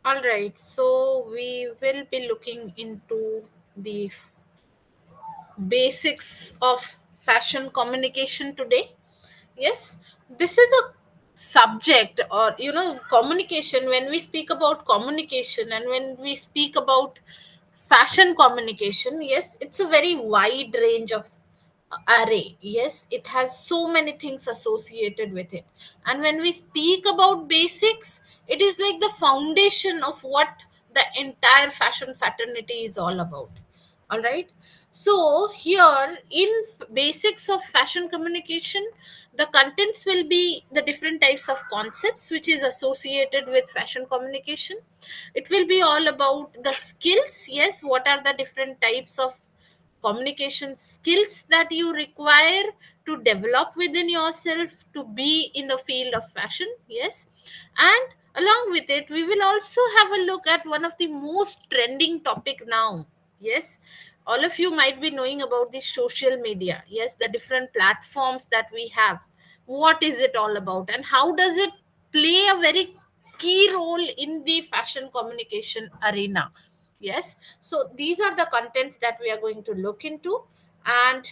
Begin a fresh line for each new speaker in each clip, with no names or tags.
All right, so we will be looking into the basics of fashion communication today. Yes, this is a subject, or communication. When we speak about communication and when we speak about fashion communication, yes, it's a very wide range of array. Yes, it has so many things associated with it. And when we speak about basics, it is like the foundation of what the entire fashion fraternity is all about. All right, so here in basics of fashion communication, the contents will be the different types of concepts which is associated with fashion communication. It will be all about the skills. Yes, what are the different types of communication skills that you require to develop within yourself to be in the field of fashion. Yes, and along with it we will also have a look at one of the most trending topic now. Yes, all of you might be knowing about the social media. Yes, the different platforms that we have. What is it all about and how does it play a very key role in the fashion communication arena? Yes, so these are the contents that we are going to look into. And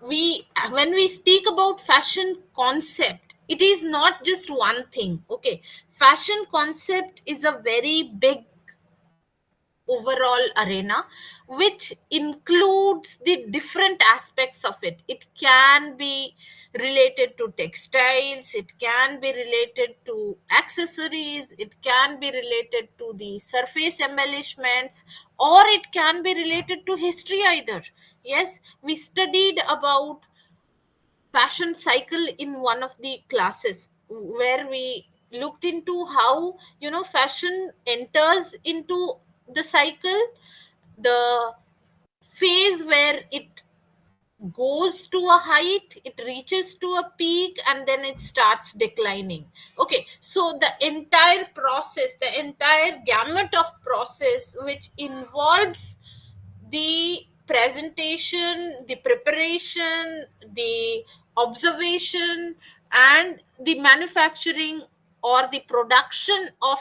we when we speak about fashion concept, it is not just one thing. Okay, fashion concept is a very big overall arena which includes the different aspects of it. It can be related to textiles, it can be related to accessories, it can be related to the surface embellishments, or it can be related to history either. Yes, we studied about fashion cycle in one of the classes where we looked into how fashion enters into the cycle, the phase where it goes to a height, it reaches to a peak, and then it starts declining. Okay, so the entire process, the entire gamut of process which involves the presentation, the preparation, the observation, and the manufacturing or the production of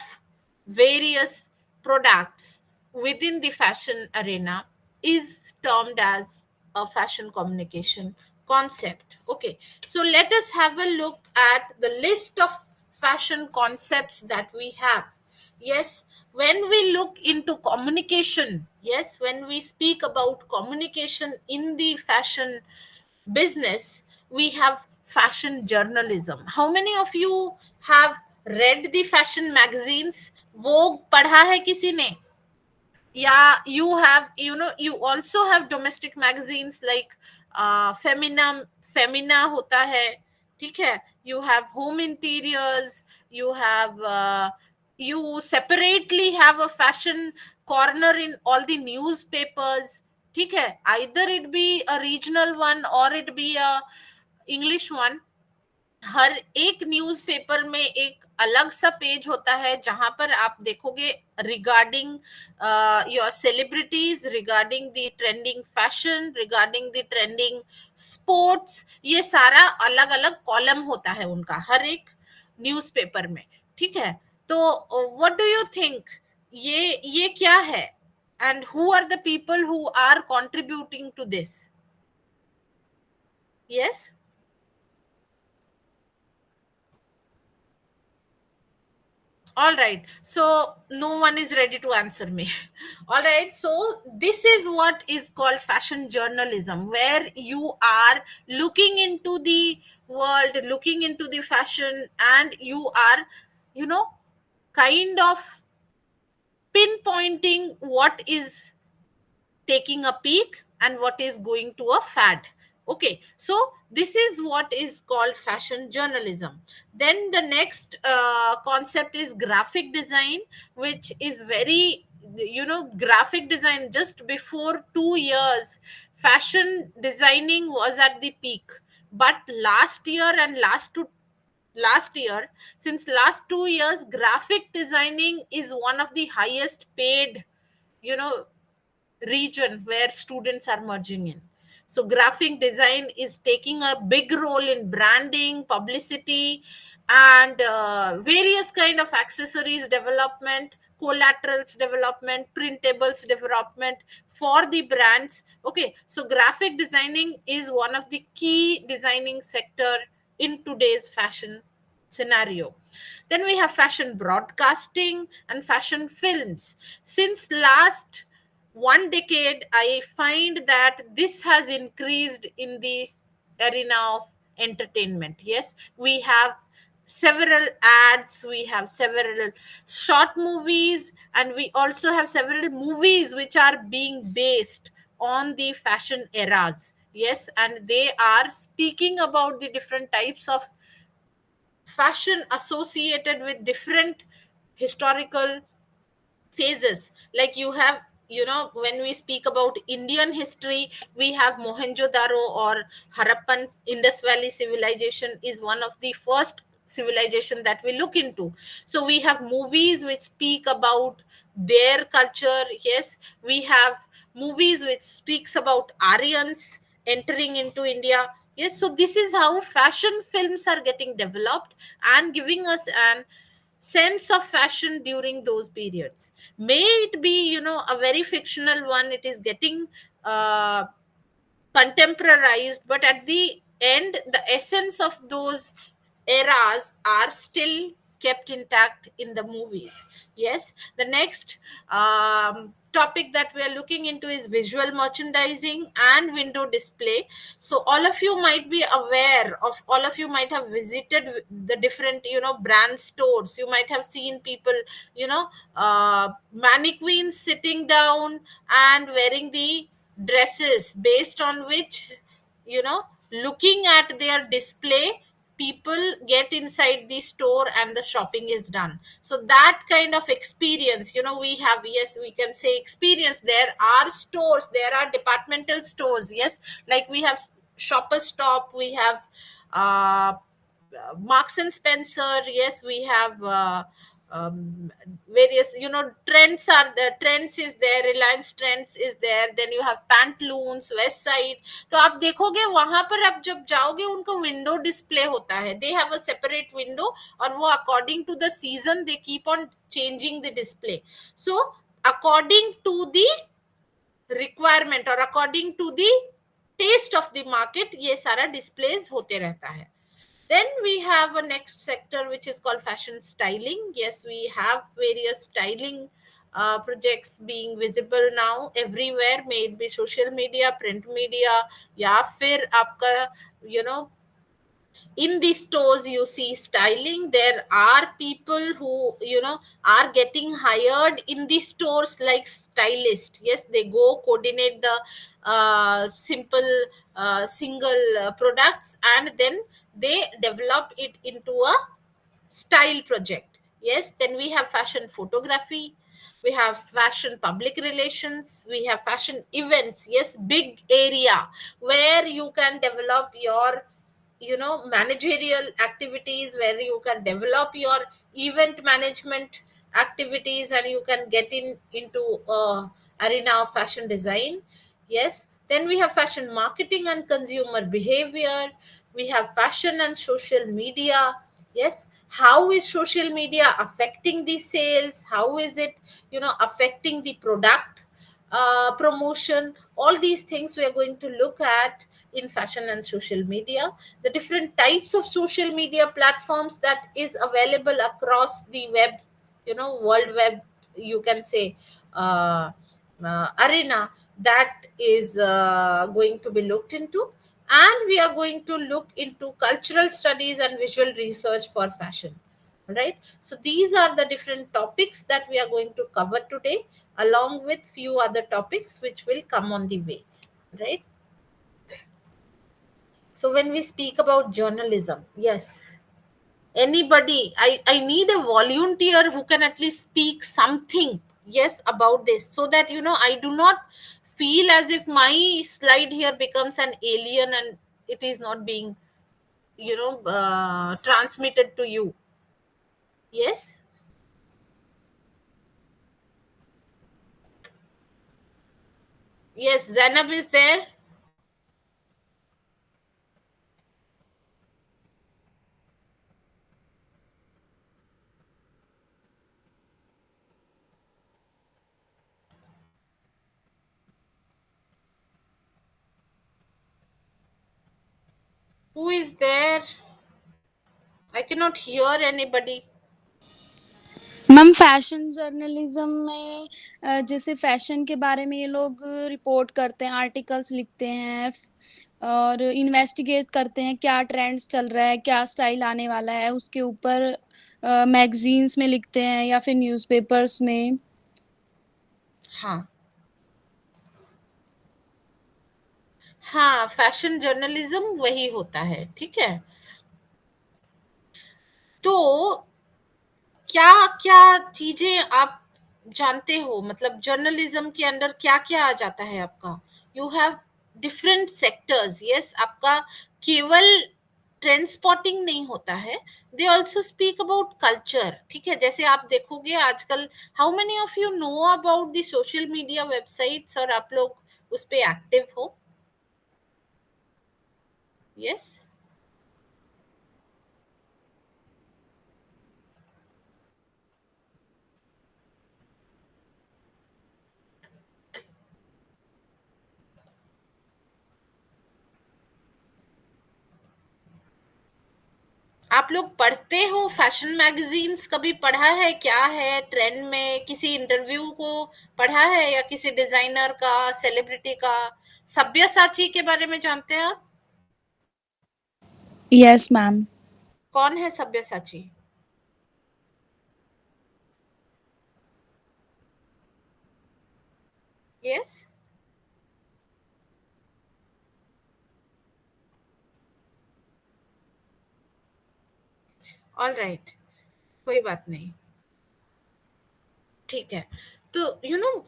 various products within the fashion arena is termed as a fashion communication concept. Okay, so let us have a look at the list of fashion concepts that we have. Yes, when we look into communication, yes, when we speak about communication in the fashion business, we have fashion journalism. How many of you have read the fashion magazines? Vogue पढ़ा है किसी ने? Yeah, you have, you also have domestic magazines like femina hota hai, ठीक है, you have home interiors, you have you separately have a fashion corner in all the newspapers, ठीक है, either it be a regional one or it be a english one. हर एक newspaper में एक अलग सा page होता है जहां पर आप देखोगे regarding your celebrities, regarding the trending fashion, regarding the trending sports, ये सारा अलग अलग कॉलम होता है उनका हर एक न्यूज़पेपर में, ठीक है। तो व्हाट डू यू थिंक, ये क्या है and who are the people who are contributing to this? Yes, all right, so no one is ready to answer me. All right, so this is what is called fashion journalism, where you are looking into the world, looking into the fashion, and you are, you know kind of pinpointing what is taking a peak and what is going to a fad. Okay, so this is what is called fashion journalism. Then the next concept is graphic design, which is very, graphic design. Just before 2 years, fashion designing was at the peak, but last year and last year since last 2 years, graphic designing is one of the highest paid, you know region where students are merging in. So graphic design is taking a big role in branding, publicity, and various kind of accessories development, collaterals development, printables development for the brands. Okay, so graphic designing is one of the key designing sector in today's fashion scenario. Then we have fashion broadcasting and fashion films. Since last one decade, I find that this has increased in the arena of entertainment. Yes, we have several ads, we have several short movies, and we also have several movies which are being based on the fashion eras. Yes, and they are speaking about the different types of fashion associated with different historical phases. Like you have, when we speak about Indian history, we have Mohenjo-daro or Harappan Indus Valley civilization is one of the first civilization that we look into. So we have movies which speak about their culture. Yes, we have movies which speaks about Aryans entering into India. Yes, so this is how fashion films are getting developed and giving us an sense of fashion during those periods. May it be, a very fictional one, it is getting uh, contemporarized, but at the end the essence of those eras are still kept intact in the movies. Yes, the next topic that we are looking into is visual merchandising and window display. So all of you might be aware of, all of you might have visited the different, brand stores. You might have seen people, mannequins sitting down and wearing the dresses based on which, you know looking at their display, people get inside the store and the shopping is done. So that kind of experience, we have, yes, we can say experience. There are stores, there are departmental stores. Yes, like we have Shoppers Stop, we have uh, Marks and Spencer. Yes, we have various, trends are there. Trends is there, Reliance Trends is there. Then you have Pantaloons, West Side. तो आप देखोगे वहां पर, आप जब जाओगे उनका window display होता है. They have a separate window, और वो according to the season they keep on changing the display. So according to the requirement और according to the taste of the market ये सारा डिस्प्लेस होते रहता है. Then we have a next sector which is called fashion styling. Yes, we have various styling projects being visible now everywhere, may it be social media, print media, या फिर आपका, you know in the stores you see styling. There are people who, are getting hired in the stores like stylist. Yes, they go coordinate the simple single products, and then they develop it into a style project. Yes, then we have fashion photography, we have fashion public relations, we have fashion events. Yes, big area where you can develop your, managerial activities, where you can develop your event management activities, and you can get into arena of fashion design. Yes, then we have fashion marketing and consumer behavior, we have fashion and social media. Yes, how is social media affecting the sales, how is it, affecting the product promotion. All these things we are going to look at in fashion and social media. The different types of social media platforms that is available across the web, world web, you can say, uh, arena, that is going to be looked into. And we are going to look into cultural studies and visual research for fashion. Right, so these are the different topics that we are going to cover today, along with few other topics which will come on the way. Right, so when we speak about journalism, yes, anybody, I need a volunteer who can at least speak something, yes, about this, so that, I do not feel as if my slide here becomes an alien and it is not being, transmitted to you. Yes. Yes, Zainab is there. Who is there? I cannot hear anybody.
Ma'am fashion journalism में जैसे fashion के बारे में ये लोग report करते हैं, articles लिखते हैं और इन्वेस्टिगेट करते हैं क्या ट्रेंड्स चल रहा है, क्या स्टाइल आने वाला है, उसके ऊपर मैगजीन्स में लिखते हैं या फिर न्यूज़पेपर्स में।
हाँ हाँ, फैशन जर्नलिज्म वही होता है, ठीक है। तो क्या क्या चीजें आप जानते हो, मतलब जर्नलिज्म के अंदर क्या क्या आ जाता है आपका? You have different sectors, yes. आपका केवल ट्रेंड स्पॉटिंग नहीं होता है, they also speak about culture, ठीक है। जैसे आप देखोगे आजकल, how many of you know about the social media websites, और आप लोग उस पे एक्टिव हो? यस। आप लोग पढ़ते हो फैशन मैगजीन्स? कभी पढ़ा है क्या है ट्रेंड में? किसी इंटरव्यू को पढ़ा है, या किसी डिजाइनर का, सेलिब्रिटी का? सब्यसाची के बारे में जानते हैं आप?
Yes ma'am.
कौन है सब्यसाची? यस। ऑल राइट, कोई बात नहीं, ठीक है। तो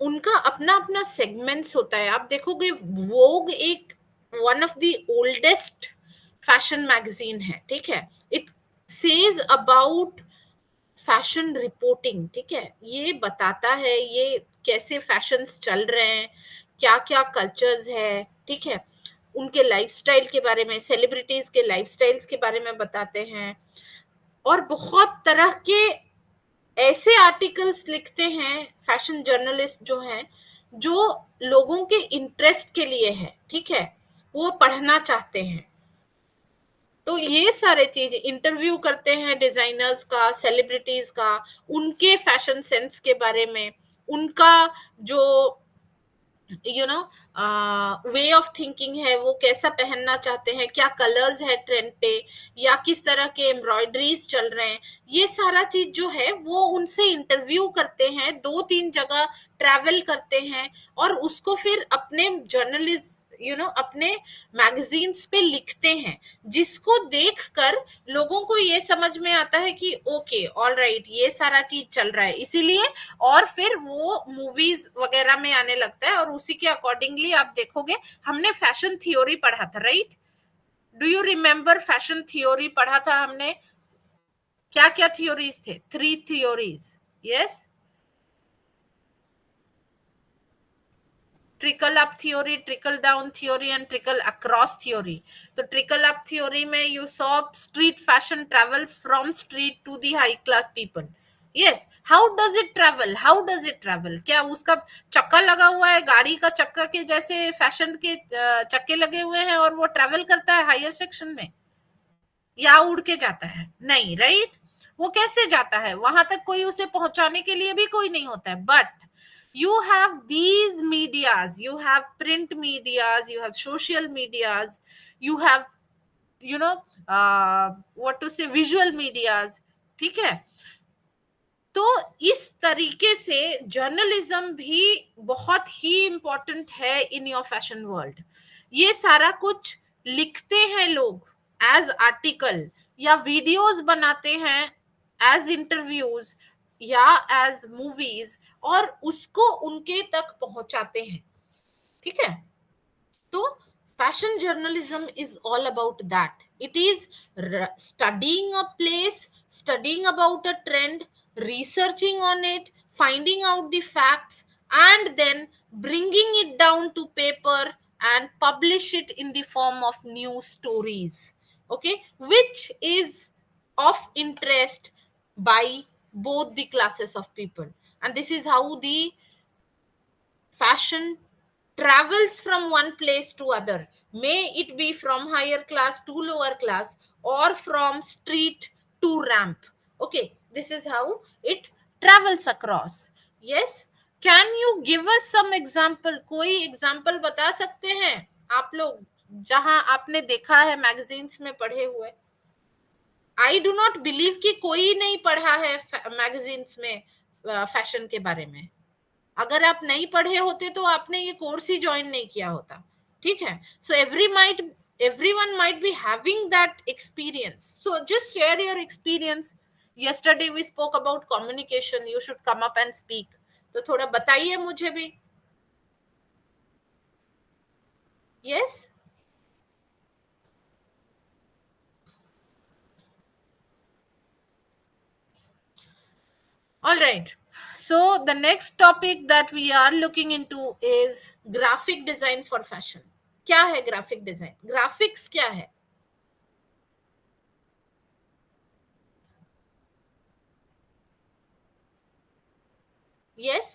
उनका अपना अपना सेगमेंट्स होता है। आप देखोगे वोग एक one of the oldest fashion magazine है, ठीक है। It says about fashion reporting, ठीक है। ये बताता है ये कैसे फैशंस चल रहे हैं, क्या क्या कल्चर्स है, ठीक है। उनके लाइफस्टाइल के बारे में, सेलिब्रिटीज के लाइफस्टाइल्स के बारे में बताते हैं, और बहुत तरह के ऐसे आर्टिकल्स लिखते हैं फैशन जर्नलिस्ट जो हैं, जो लोगों के इंटरेस्ट के लिए है, ठीक है, वो पढ़ना चाहते हैं। तो ये सारे चीज इंटरव्यू करते हैं डिजाइनर्स का, सेलिब्रिटीज का, उनके फैशन सेंस के बारे में, उनका जो वे ऑफ थिंकिंग है, वो कैसा पहनना चाहते हैं, क्या कलर्स है ट्रेंड पे, या किस तरह के एम्ब्रॉयडरीज चल रहे हैं। ये सारा चीज जो है वो उनसे इंटरव्यू करते हैं, 2-3 जगह ट्रैवल करते हैं, और उसको फिर अपने जर्नलिस्ट अपने मैगजीन्स पे लिखते हैं, जिसको देखकर लोगों को ये समझ में आता है कि ओके ऑल राइट, ये सारा चीज चल रहा है, इसीलिए। और फिर वो मूवीज वगैरह में आने लगता है, और उसी के अकॉर्डिंगली आप देखोगे, हमने फैशन थ्योरी पढ़ा था, right? Do you remember fashion theory पढ़ा था हमने? क्या क्या थ्योरीज थे? 3 theories, yes. Trickle up theory, trickle down theory, and trickle across theory. तो ट्रिकल अप थ्योरी में you saw street fashion travels from street to the high class people. Yes. How does it travel? How does it travel? क्या उसका चक्का लगा हुआ है, गाड़ी का चक्का के जैसे फैशन के चक्के लगे हुए हैं, और वो ट्रेवल करता है हायर सेक्शन में? या उड़ के जाता है? नहीं, राइट। वो कैसे जाता है? वहां तक कोई उसे पहुंचाने के लिए भी कोई नहीं होता है। But you have these medias, you have print medias, you have social medias, you have what to say, visual medias, ठीक है। तो इस तरीके से जर्नलिज्म भी बहुत ही इंपॉर्टेंट है इन योर फैशन वर्ल्ड। ये सारा कुछ लिखते हैं लोग एज आर्टिकल, या वीडियोस बनाते हैं एज इंटरव्यूज, या एज मूवीज, और उसको उनके तक पहुंचाते हैं, ठीक है। तो fashion journalism is all about that. It is studying a place, studying about a trend, researching on it, finding out the facts, and then bringing it down to paper and publish it in the form of news stories, okay, which is of interest by both the classes of people. And this is how the fashion travels from one place to other, may it be from higher class to lower class or from street to ramp. Okay, this is how it travels across. Yes, can you give us some example? कोई example बता सकते हैं आप लोग जहां आपने देखा है मैगजीन्स में पढ़े हुए? आई डू नॉट बिलीव कि कोई नहीं पढ़ा है मैगजीन्स में फैशन के बारे में। अगर आप नहीं पढ़े होते तो आपने ये कोर्स ही ज्वाइन नहीं किया होता। ठीक है, सो everyone might be having that experience, so just share your experience. Yesterday we spoke about communication, you should come up and speak, तो थोड़ा बताइए मुझे भी। yes, all right, so the next topic that we are looking into is graphic design for fashion. क्या है graphic design? Graphics क्या है? Yes,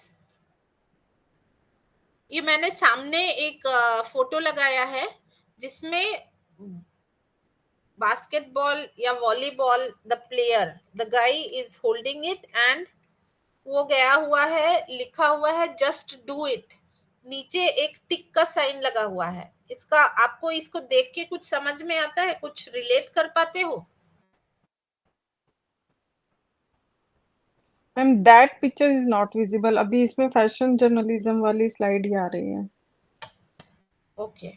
ये मैंने सामने एक फोटो लगाया है जिसमें बास्केटबॉल या volleyball, the player, the guy is holding it and वो गया हुआ है, लिखा हुआ है जस्ट डू इट, नीचे एक टिक का साइन लगा हुआ है। इसका आपको इसको देख के कुछ समझ में आता है? कुछ रिलेट कर पाते हो?
Ma'am that picture is not visible, अभी इसमें फैशन जर्नलिज्म वाली स्लाइड ही आ रही है।
ओके,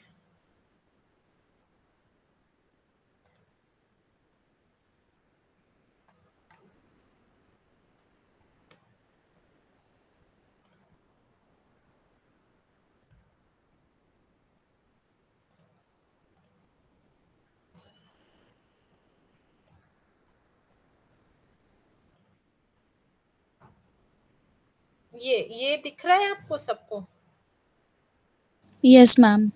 ये दिख रहा है आपको सबको?
Yes ma'am.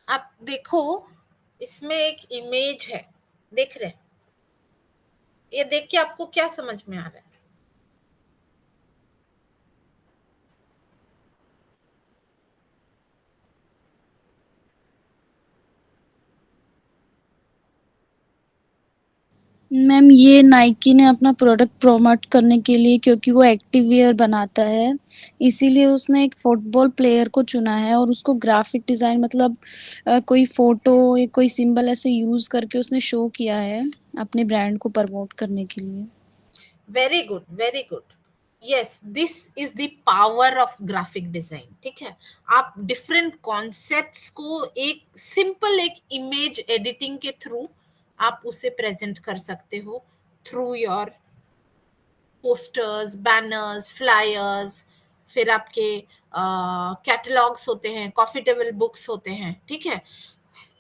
आप देखो, इसमें एक इमेज है, देख रहे हैं? ये देख के आपको क्या समझ में आ रहा है?
मैम ये नाइकी ने अपना प्रोडक्ट प्रमोट करने के लिए, क्योंकि वो एक्टिव वियर बनाता है, इसीलिए उसने एक फुटबॉल प्लेयर को चुना है और उसको ग्राफिक डिजाइन मतलब कोई फोटो या कोई सिंबल ऐसे यूज करके उसने शो किया है अपने ब्रांड को प्रमोट करने के लिए।
Very good, very good. Yes, this is the power of graphic design. ठीक है, आप डिफरेंट कॉन्सेप्ट्स को एक सिंपल एक इमेज एडिटिंग के थ्रू आप उसे प्रेजेंट कर सकते हो through your posters, banners, flyers, फिर आपके कैटलॉग्स होते हैं, कॉफी टेबल बुक्स होते हैं, ठीक है,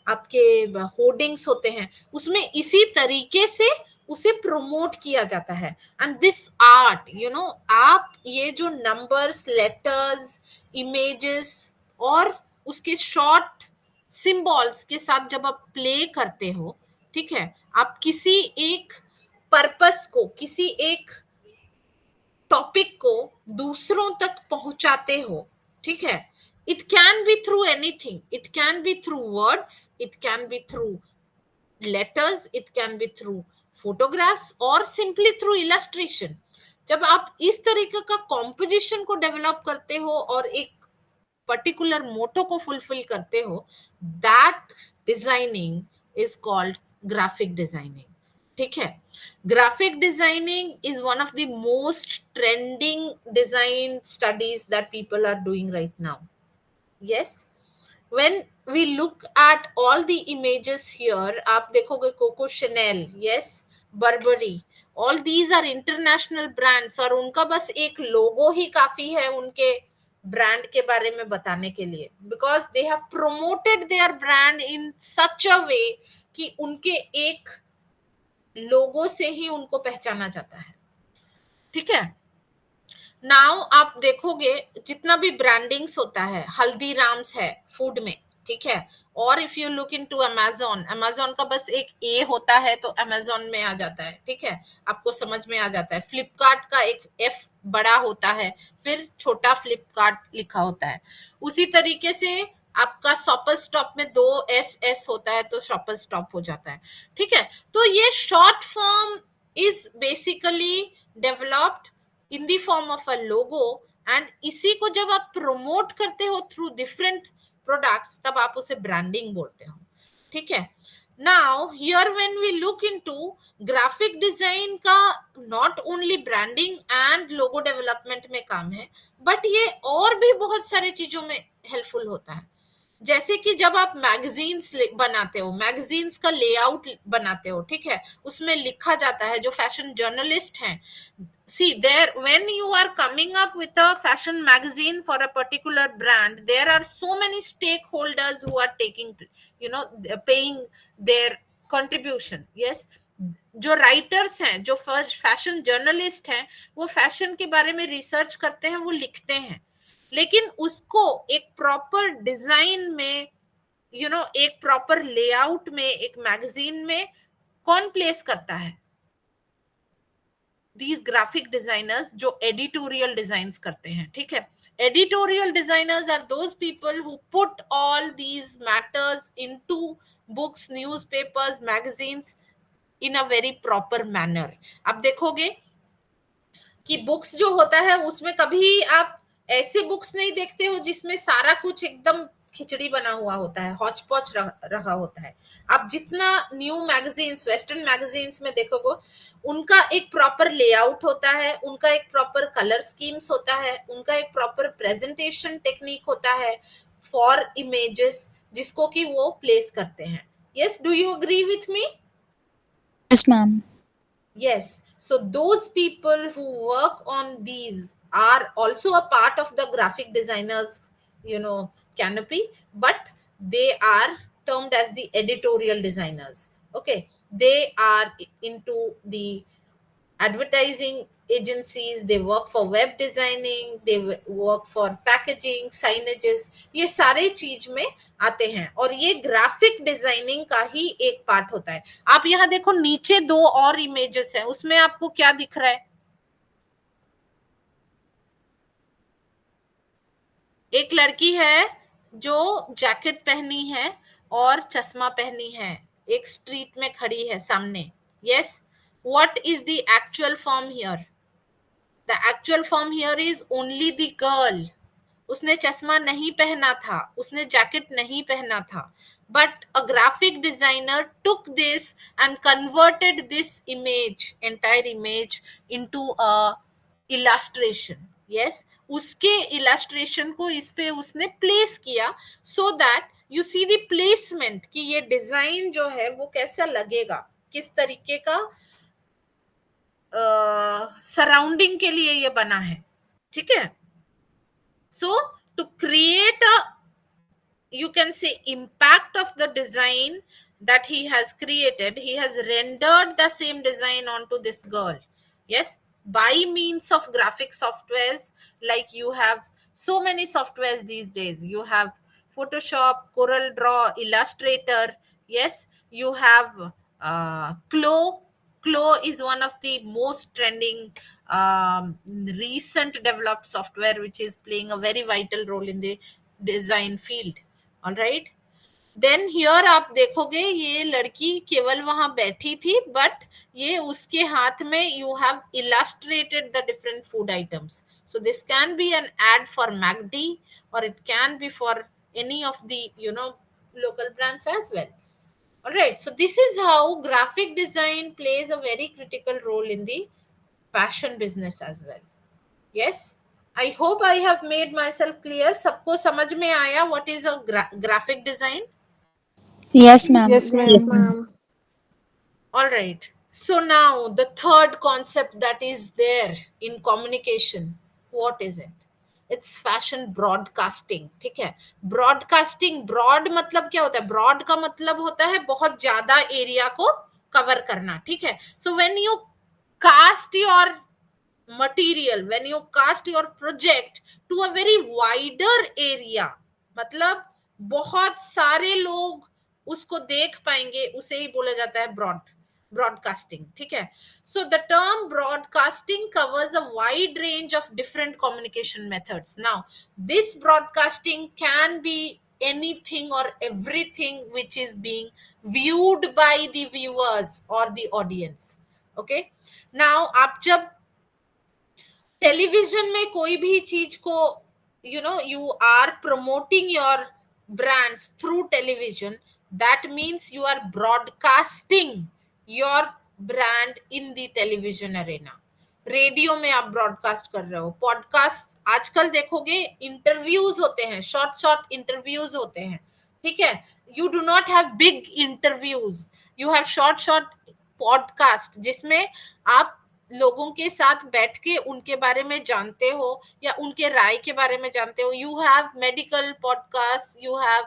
आपके होर्डिंग्स होते हैं, उसमें इसी तरीके से उसे प्रमोट किया जाता है। And this art, you know, आप ये जो नंबर्स, लेटर्स, इमेजेस और उसके शॉर्ट सिंबल्स के साथ जब आप प्ले करते हो, ठीक है, आप किसी एक पर्पस को, किसी एक टॉपिक को दूसरों तक पहुंचाते हो, ठीक है, it can B through anything, it can B through words, it can B through letters, it can B through photographs और सिंपली थ्रू इलस्ट्रेशन। जब आप इस तरीके का कॉम्पोजिशन को डेवलप करते हो और एक पर्टिकुलर मोटो को फुलफिल करते हो, that designing is called graphic designing. ठीक है, graphic designing is one of the most trending design studies that people are doing right now. yes, when we look at all the images here, आप देखोगे cocoa Chanel, yes, Barbari, all these are international brands और उनका बस एक लोगो ही काफी है उनके brand के बारे में बताने के लिए, because they have promoted their brand in such a way कि उनके एक लोगो से ही उनको पहचाना जाता है। ठीक है, नाउ आप देखोगे जितना भी ब्रांडिंग्स होता है, हल्दीराम्स है फूड में, ठीक है, और if you look into Amazon, Amazon का बस एक ए होता है तो अमेजोन में आ जाता है, ठीक है, आपको समझ में आ जाता है। फ्लिपकार्ट का एक एफ बड़ा होता है, फिर छोटा फ्लिपकार्ट लिखा होता है। उसी तरीके से आपका शॉपर स्टॉप में 2 एस होता है तो शॉपर स्टॉप हो जाता है, ठीक है। तो ये short form is basically developed in the form of a logo, and इसी को जब आप प्रमोट करते हो थ्रू डिफरेंट प्रोडक्ट्स तब आप उसे ब्रांडिंग बोलते हो, ठीक है। Now here when we look into graphic design का, not only branding and logo development में काम है, बट ये और भी बहुत सारे चीजों में हेल्पफुल होता है। जैसे कि जब आप मैगजीन्स बनाते हो, मैगजीन्स का लेआउट बनाते हो, ठीक है, उसमें लिखा जाता है, जो फैशन जर्नलिस्ट हैं, see there when you are coming up with a fashion magazine for a particular brand, there are so many stakeholders who are taking, you know, paying their contribution, yes। जो writers हैं, जो fashion journalist हैं, वो fashion के बारे में research करते हैं, वो लिखते हैं, लेकिन उसको एक प्रॉपर डिजाइन में, यू नो, एक प्रॉपर लेआउट में, एक मैगजीन में कौन प्लेस करता है? these graphic designers जो editorial designs करते हैं, ठीक है। editorial designers are those people who put all these matters into books, newspapers, magazines in a very proper manner। अब देखोगे कि बुक्स जो होता है उसमें कभी आप ऐसे बुक्स नहीं देखते हो जिसमें सारा कुछ एकदम खिचड़ी बना हुआ होता है, हौच पौच रहा होता है। आप जितना न्यू मैगजीन्स, वेस्टर्न मैगजीन्स में देखोगे, उनका एक प्रॉपर लेआउट होता है, उनका एक प्रॉपर कलर स्कीम्स होता है, उनका एक प्रॉपर प्रेजेंटेशन टेक्निक होता है फॉर इमेजेस, जिसको कि वो प्लेस करते हैं। Yes, do you agree with me?
Yes, ma'am.
Yes, so those people who work on these are also a part of the graphic designers, you know, canopy, but they are termed as the editorial designers. Okay, they are into the advertising agencies, they work for web designing, they work for packaging, signages, ये सारे चीज में आते हैं, और ये graphic designing का ही एक पार्ट होता है। आप यहाँ देखो, नीचे 2 और इमेजेस हैं, उसमें आपको क्या दिख रहा है? एक लड़की है जो जैकेट पहनी है और चश्मा पहनी है, एक स्ट्रीट में खड़ी है सामने। Yes, what is the actual form here? The actual form here is only the girl. उसने चश्मा नहीं पहना था, उसने जैकेट नहीं पहना था, but a graphic designer took this and converted this image, entire image, into a illustration. Yes, उसके illustration को इस पे उसने place किया, so that you see the placement कि ये design जो है वो कैसा लगेगा, किस तरीके का सराउंडिंग के लिए ये बना है, ठीक है। So to create a, you can say, impact of the design that he has created, he has rendered the same design onto this girl, yes, by means of graphic softwares. Like you have so many softwares these days, you have Photoshop, Corel Draw, Illustrator, yes, you have Clo is one of the most trending recent developed software which is playing a very vital role in the design field। All right, then here आप देखोगे ये लड़की केवल वहां बैठी थी, but ये उसके हाथ में you have illustrated the different food items. So this can be an ad for McD, और it can be for any of the, you know, local brands as well। All right, so this is how graphic design plays a very critical role in the fashion business as well। Yes, I hope I have made myself clear। सबको समझ में आया what is a graphic design?
Yes, ma'am.
Yes, ma'am.
All right, so now the third concept that is there in communication, what is it? It's fashion broadcasting, ठीक है। Broadcasting, broad मतलब क्या होता है? ब्रॉड का मतलब होता है बहुत ज्यादा एरिया को कवर करना, ठीक है। So when you cast your material, when you cast your project to a very wider area, मतलब बहुत सारे लोग उसको देख पाएंगे, उसे ही बोला जाता है ब्रॉडकास्टिंग, ठीक है। So the term broadcasting covers a wide range of different communication methods. Now this broadcasting can be anything or everything which is being viewed by the viewers or the audience, okay। now आप जब television में कोई भी चीज को you are promoting your brands through television, that means you are broadcasting your brand in the television arena. Radio में आप broadcast कर रहे हो, पॉडकास्ट आजकल देखोगे इंटरव्यूज होते हैं, शॉर्ट शॉर्ट इंटरव्यूज होते हैं, ठीक है। You do not have big interviews, you have short short podcast जिसमें आप लोगों के साथ बैठ के उनके बारे में जानते हो या उनके राय के बारे में जानते हो। You have medical podcast, you have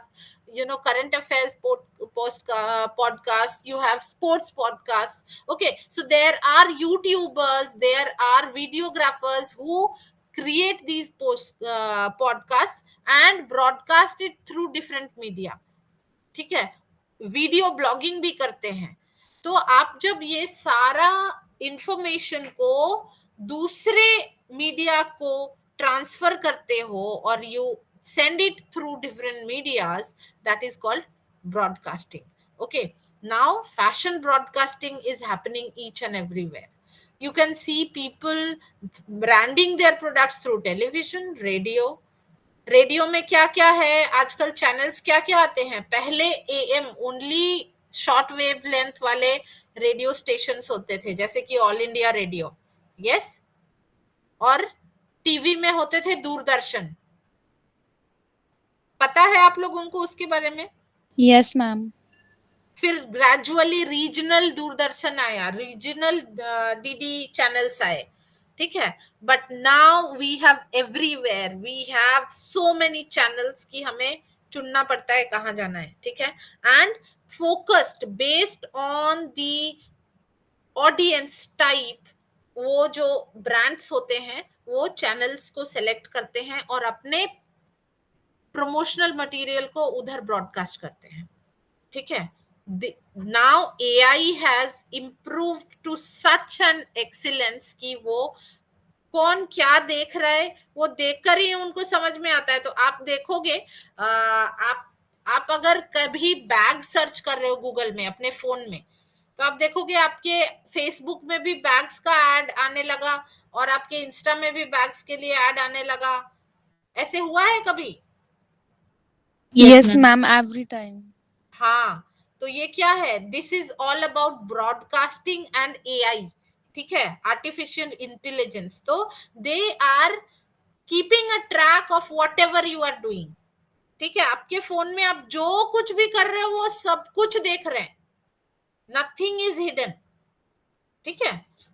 current affairs podcast, you have sports podcasts, okay। So there are YouTubers, there are videographers who create these podcasts and broadcast it through different media, ठीक है। Video blogging भी करते हैं। तो आप जब ये सारा इंफॉर्मेशन को दूसरे मीडिया को ट्रांसफर करते हो और you send it through different medias, that is called broadcasting, okay। now fashion broadcasting is happening each and everywhere। you can see people branding their products through television, radio में क्या क्या है आजकल, channels क्या क्या आते हैं। पहले am only short wave length वाले रेडियो स्टेशंस होते थे, जैसे कि ऑल इंडिया रेडियो, यस, और टीवी में होते थे दूरदर्शन। पता है आप लोगों को उसके बारे में?
Yes ma'am.
फिर ग्रेजुअली रीजनल दूरदर्शन आया, रीजनल डीडी चैनल्स आए, ठीक है। But now we have everywhere, we have so many channels कि हमें चुनना पड़ता है कहाँ जाना है, ठीक है। And focused based on the audience type, वो जो ब्रांड्स होते हैं वो चैनल्स को सेलेक्ट करते हैं और अपने प्रमोशनल मटेरियल को उधर ब्रॉडकास्ट करते हैं, ठीक है। now AI has improved to such an excellence कि वो कौन क्या देख रहा है वो देखकर ही उनको समझ में आता है। तो आप देखोगे आप अगर कभी बैग सर्च कर रहे हो गूगल में अपने फोन में, तो आप देखोगे आपके फेसबुक में भी बैग्स का ऐड आने लगा और आपके इंस्टा में भी बैग्स के लिए ऐड आने लगा। ऐसे हुआ है कभी?
Yes ma'am, every time.
हाँ, तो ये क्या है, this is all about broadcasting and AI, ठीक है, आर्टिफिशियल इंटेलिजेंस। तो they are keeping a track of whatever you are doing, ठीक है। आपके फोन में आप जो कुछ भी कर रहे हो वो सब कुछ देख रहे हैं, नथिंग इज हिडन, ठीक है।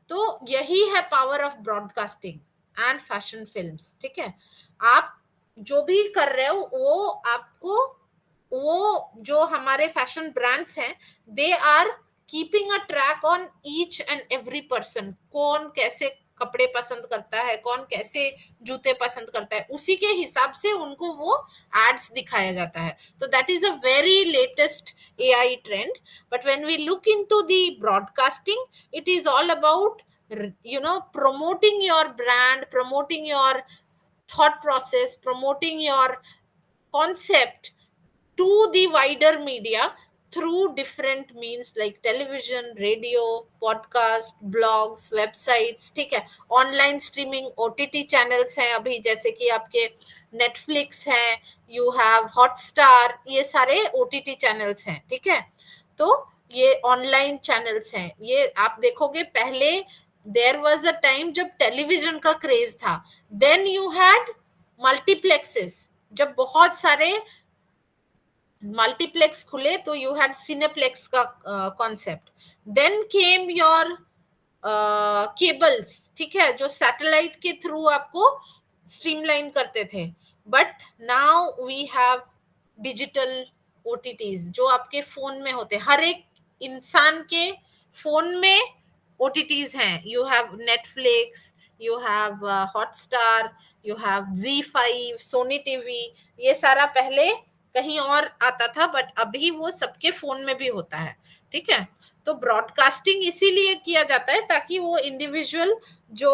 तो यही है power of broadcasting and fashion films, ठीक है। आप जो भी कर रहे हो वो आपको, वो जो हमारे फैशन ब्रांड्स हैं, they are keeping a track on each and every person, कौन कैसे कपड़े पसंद करता है, कौन कैसे जूते पसंद करता है, उसी के हिसाब से उनको वो एड्स दिखाया जाता है। तो that is a very latest AI trend. But when we look into the broadcasting, it is all about promoting your brand, promoting your thought process, promoting your concept to the wider media through different means like television, radio, podcast, blogs, websites, ठीक है। Online streaming OTT channels हैं अभी, जैसे कि आपके Netflix है, you have Hotstar, ये सारे ओटीटी चैनल्स हैं, ठीक है। तो ये ऑनलाइन चैनल्स हैं। ये आप देखोगे पहले देयर वाज अ टाइम जब टेलीविजन का क्रेज था, देन यू हैड मल्टीप्लेक्सेस, जब बहुत सारे मल्टीप्लेक्स खुले तो यू हैड सिनेप्लेक्स का concept. Then came your cables, ठीक है, जो सैटेलाइट के थ्रू आपको स्ट्रीमलाइन करते थे। But now we have digital OTTs जो आपके फोन में होते हैं, हर एक इंसान के फोन में ओटीटीज हैं। You have Netflix, you have Hotstar, you have Z5, Sony TV, ये सारा पहले कहीं और आता था, बट अभी वो सबके फोन में भी होता है, ठीक है। तो ब्रॉडकास्टिंग इसीलिए किया जाता है ताकि वो इंडिविजुअल जो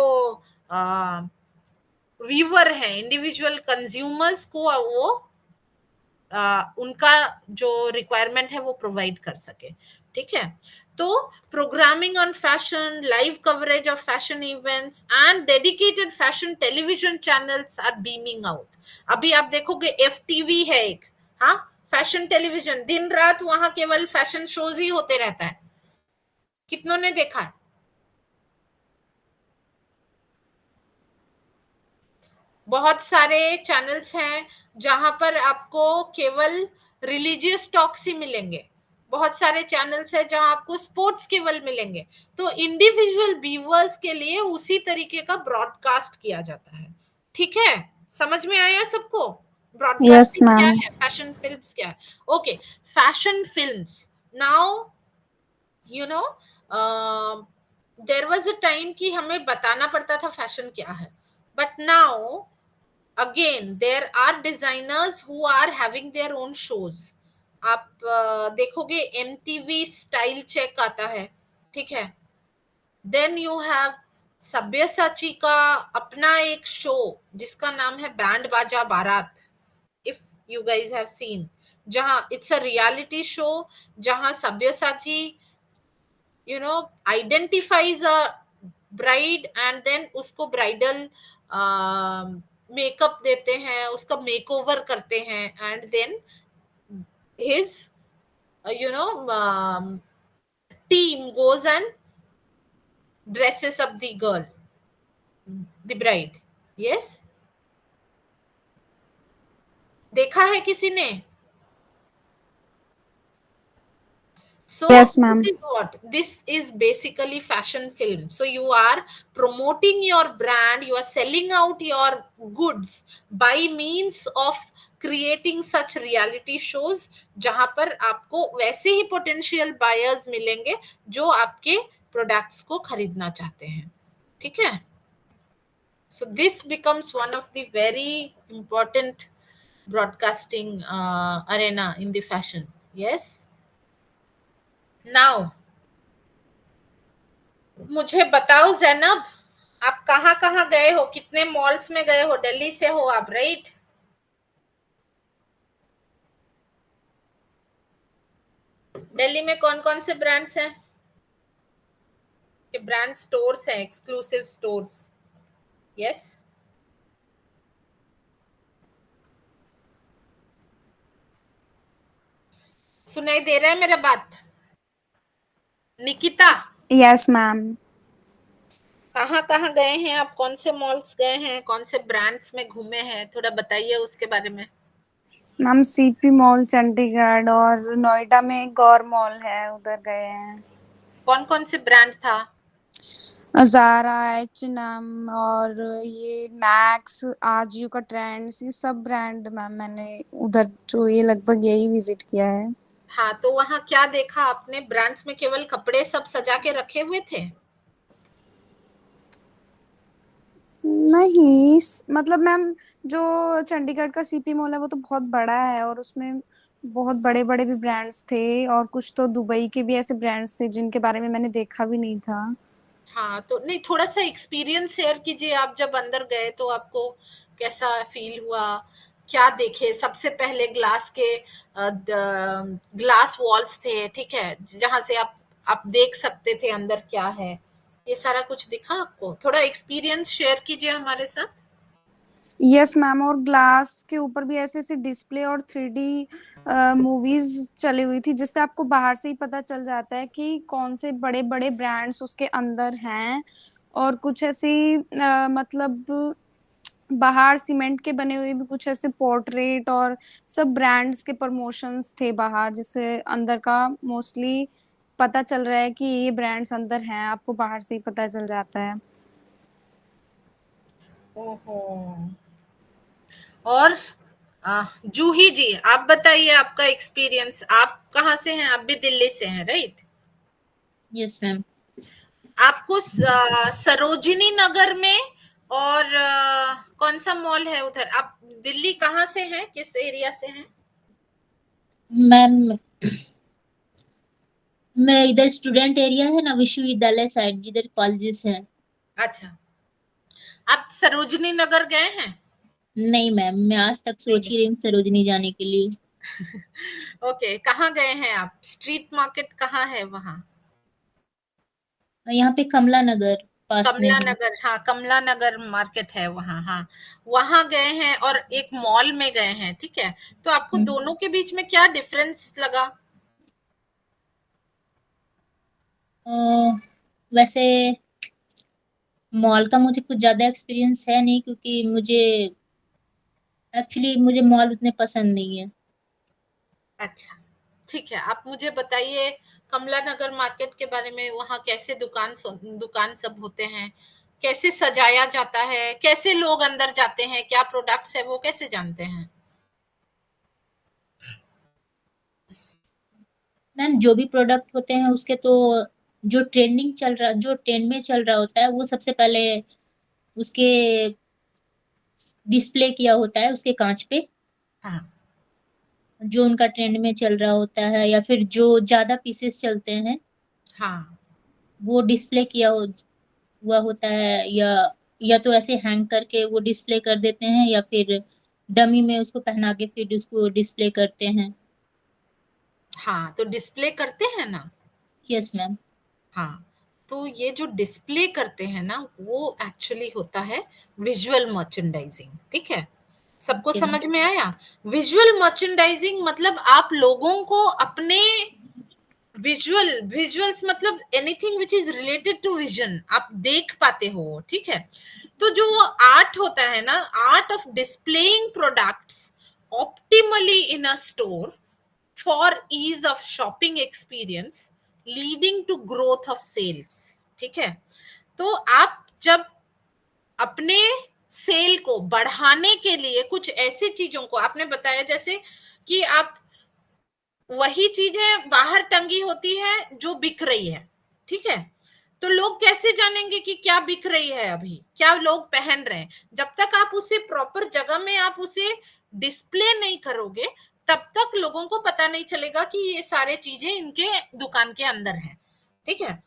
व्यूअर है, इंडिविजुअल कंज्यूमर्स को वो उनका जो रिक्वायरमेंट है वो प्रोवाइड कर सके, ठीक है। तो programming on fashion, live coverage of fashion events and dedicated fashion television channels are beaming out. अभी आप देखोगे FTV है एक, हाँ, फैशन टेलीविजन, दिन रात वहां केवल फैशन शोज ही होते रहता है। कितनों ने देखा है? बहुत सारे चैनल्स हैं जहां पर आपको केवल रिलीजियस टॉक्स ही मिलेंगे, बहुत सारे चैनल्स हैं जहां आपको स्पोर्ट्स केवल मिलेंगे। तो इंडिविजुअल व्यूअर्स के लिए उसी तरीके का ब्रॉडकास्ट किया जाता है, ठीक है। समझ में आया सबको
यस
ब्रॉडकास्टिंग क्या
मैम।
है, फैशन फिल्म्स क्या है? Okay, fashion films now, you know, there was a time कि हमें बताना पड़ता था फैशन क्या है, but now again there are designers who are having their own shows। आप देखोगे MTV स्टाइल चेक आता है, ठीक है। देन यू हैव सब्यसाची का अपना एक शो जिसका नाम है Band Baaja Baraat, if you guys have seen, जहां इट्स अ रियलिटी शो, जहां Sabyasachi identifies a bride and then उसको ब्राइडल मेकअप देते हैं, उसका मेकओवर करते हैं, and then his you know team goes and dresses up the girl, the bride. Yes, देखा है किसी ने? So
yes ma'am.
this is what? This is basically fashion film. So you are promoting your brand, you are selling out your goods by means of creating such reality shows जहां पर आपको वैसे ही potential buyers मिलेंगे जो आपके products को खरीदना चाहते हैं, ठीक है। So this becomes one of the very important broadcasting arena in the fashion. Yes. Now मुझे बताओ जैनब, आप कहाँ कहाँ गए हो, कितने मॉल्स में गए हो? दिल्ली से हो आप, राइट? दिल्ली में कौन कौन से ब्रांड्स हैं? ब्रांड स्टोर्स हैं, एक्सक्लूसिव स्टोर्स। यस, सुनाई दे रहा है मेरा बात? Nikita,
yes ma'am.
कहाँ कहाँ गए हैं आप? कौन से मॉल्स गए हैं? कौन से ब्रांड्स में घूमे हैं? थोड़ा बताइए उसके बारे में।
मैम CP मॉल चंडीगढ़ और नोएडा में एक और मॉल है, उधर गए हैं।
कौन कौन से ब्रांड था?
ज़ारा, H&M और ये मैक्स, आजियो का ट्रेंड्स, ये सब ब्रांड मैम मैंने उधर जो ये लगभग यही विजिट किया है।
हाँ, तो वहाँ क्या देखा आपने? ब्रांड्स में केवल कपड़े सब सजा के रखे हुए थे?
नहीं, मतलब मैम जो चंडीगढ़ का CP मॉल है वो तो बहुत बड़ा है और उसमें बहुत बड़े-बड़े भी ब्रांड्स थे और कुछ तो दुबई के भी ऐसे ब्रांड्स थे जिनके बारे में मैंने देखा भी नहीं था।
हाँ, तो नहीं, थोड़ा सा एक्सपीरियंस शेयर कीजिए। आप जब अंदर गए तो आपको कैसा फील हुआ? क्या देखे? सबसे पहले ग्लास के ग्लास वॉल्स थे, ठीक है, जहां से आप देख सकते थे अंदर क्या है। ये सारा कुछ दिखा आपको? थोड़ा एक्सपीरियंस शेयर कीजिए हमारे साथ।
यस मैम, और ग्लास के ऊपर भी ऐसे-ऐसे डिस्प्ले और 3D मूवीज चली हुई थी जिससे आपको बाहर से ही पता चल जाता है कि कौन से बड़े-बड़े ब्रांड्स उसके अंदर हैं और कुछ ऐसी मतलब बाहर सीमेंट के बने हुए भी कुछ ऐसे पोर्ट्रेट और सब ब्रांड्स के प्रमोशंस थे बाहर, जिससे अंदर का मोस्टली पता चल रहा है कि ये ब्रांड्स अंदर हैं, आपको बाहर से ही पता चल जाता है।
ओहो। और जूही जी, आप बताइए आपका एक्सपीरियंस। आप कहाँ से हैं? आप भी दिल्ली से हैं, राइट?
Yes ma'am.
आपको सरोजिनी नगर में और कौन सा मॉल है उधर? आप दिल्ली कहाँ से हैं? किस एरिया से हैं?
मैम मैं इधर स्टूडेंट एरिया है ना, विश्वविद्यालय साइड जिधर कॉलेजेस हैं।
अच्छा, आप सरोजनी नगर गए हैं?
नहीं मैम, मैं आज तक
नहीं
सोच
गए।
ही रही हूँ सरोजनी जाने के लिए।
ओके, कहाँ गए हैं आप? स्ट्रीट मार्केट कहाँ है वहाँ?
यहाँ पे कमला नगर पास में
कमला
है।
नगर, हाँ, कमला नगर मार्केट है वहाँ, हाँ। वहाँ गए हैं और एक मॉल में गए हैं, ठीक है? तो आपको
हम्म।
दोनों के बीच में क्या डिफरेंस लगा?
वैसे मॉल का मुझे कुछ ज्यादा एक्सपीरियंस है नहीं, क्योंकि मुझे मॉल उतने पसंद नहीं है।
अच्छा, ठीक है। आप मुझे बताइए कमला नगर मार्केट के बारे में, वहाँ कैसे दुकान सब होते हैं? कैसे सजाया जाता है? कैसे लोग अंदर जाते हैं? क्या प्रोडक्ट्स है वो कैसे जानते हैं?
मैम जो भी प्रोडक्ट होते हैं उसके तो जो ट्रेंड में चल रहा होता है वो सबसे पहले उसके डिस्प्ले किया होता है उसके कांच पे।
हाँ,
जो उनका ट्रेंड में चल रहा होता है या फिर जो ज्यादा पीसेस चलते हैं
हाँ,
वो डिस्प्ले हुआ होता है, या तो ऐसे हैंग करके वो डिस्प्ले कर देते हैं, या फिर डमी में उसको पहना के फिर उसको डिस्प्ले करते हैं।
हाँ, तो डिस्प्ले करते हैं ना?
Yes ma'am.
हाँ, तो ये जो डिस्प्ले करते हैं ना, वो एक्चुअली होता है विजुअल मर्चेंडाइजिंग, ठीक है? सबको
ओके मैम।
समझ में आया? विजुअल मर्चेंडाइजिंग मतलब आप लोगों को अपने विजुअल्स मतलब anything which is related to vision, आप देख पाते हो, ठीक है? तो जो आर्ट होता है ना, art of displaying products optimally in a store for ease of shopping experience leading to growth of sales, ठीक है? तो आप जब अपने सेल को बढ़ाने के लिए कुछ ऐसी चीजों को आपने बताया, जैसे कि आप वही चीजें बाहर टंगी होती है जो बिक रही है, ठीक है? तो लोग कैसे जानेंगे कि क्या बिक रही है, अभी क्या लोग पहन रहे हैं? जब तक आप उसे प्रॉपर जगह में आप उसे डिस्प्ले नहीं करोगे, तब तक लोगों को पता नहीं चलेगा कि ये सारे चीजें इनके दुकान के अंदर है, ठीक है?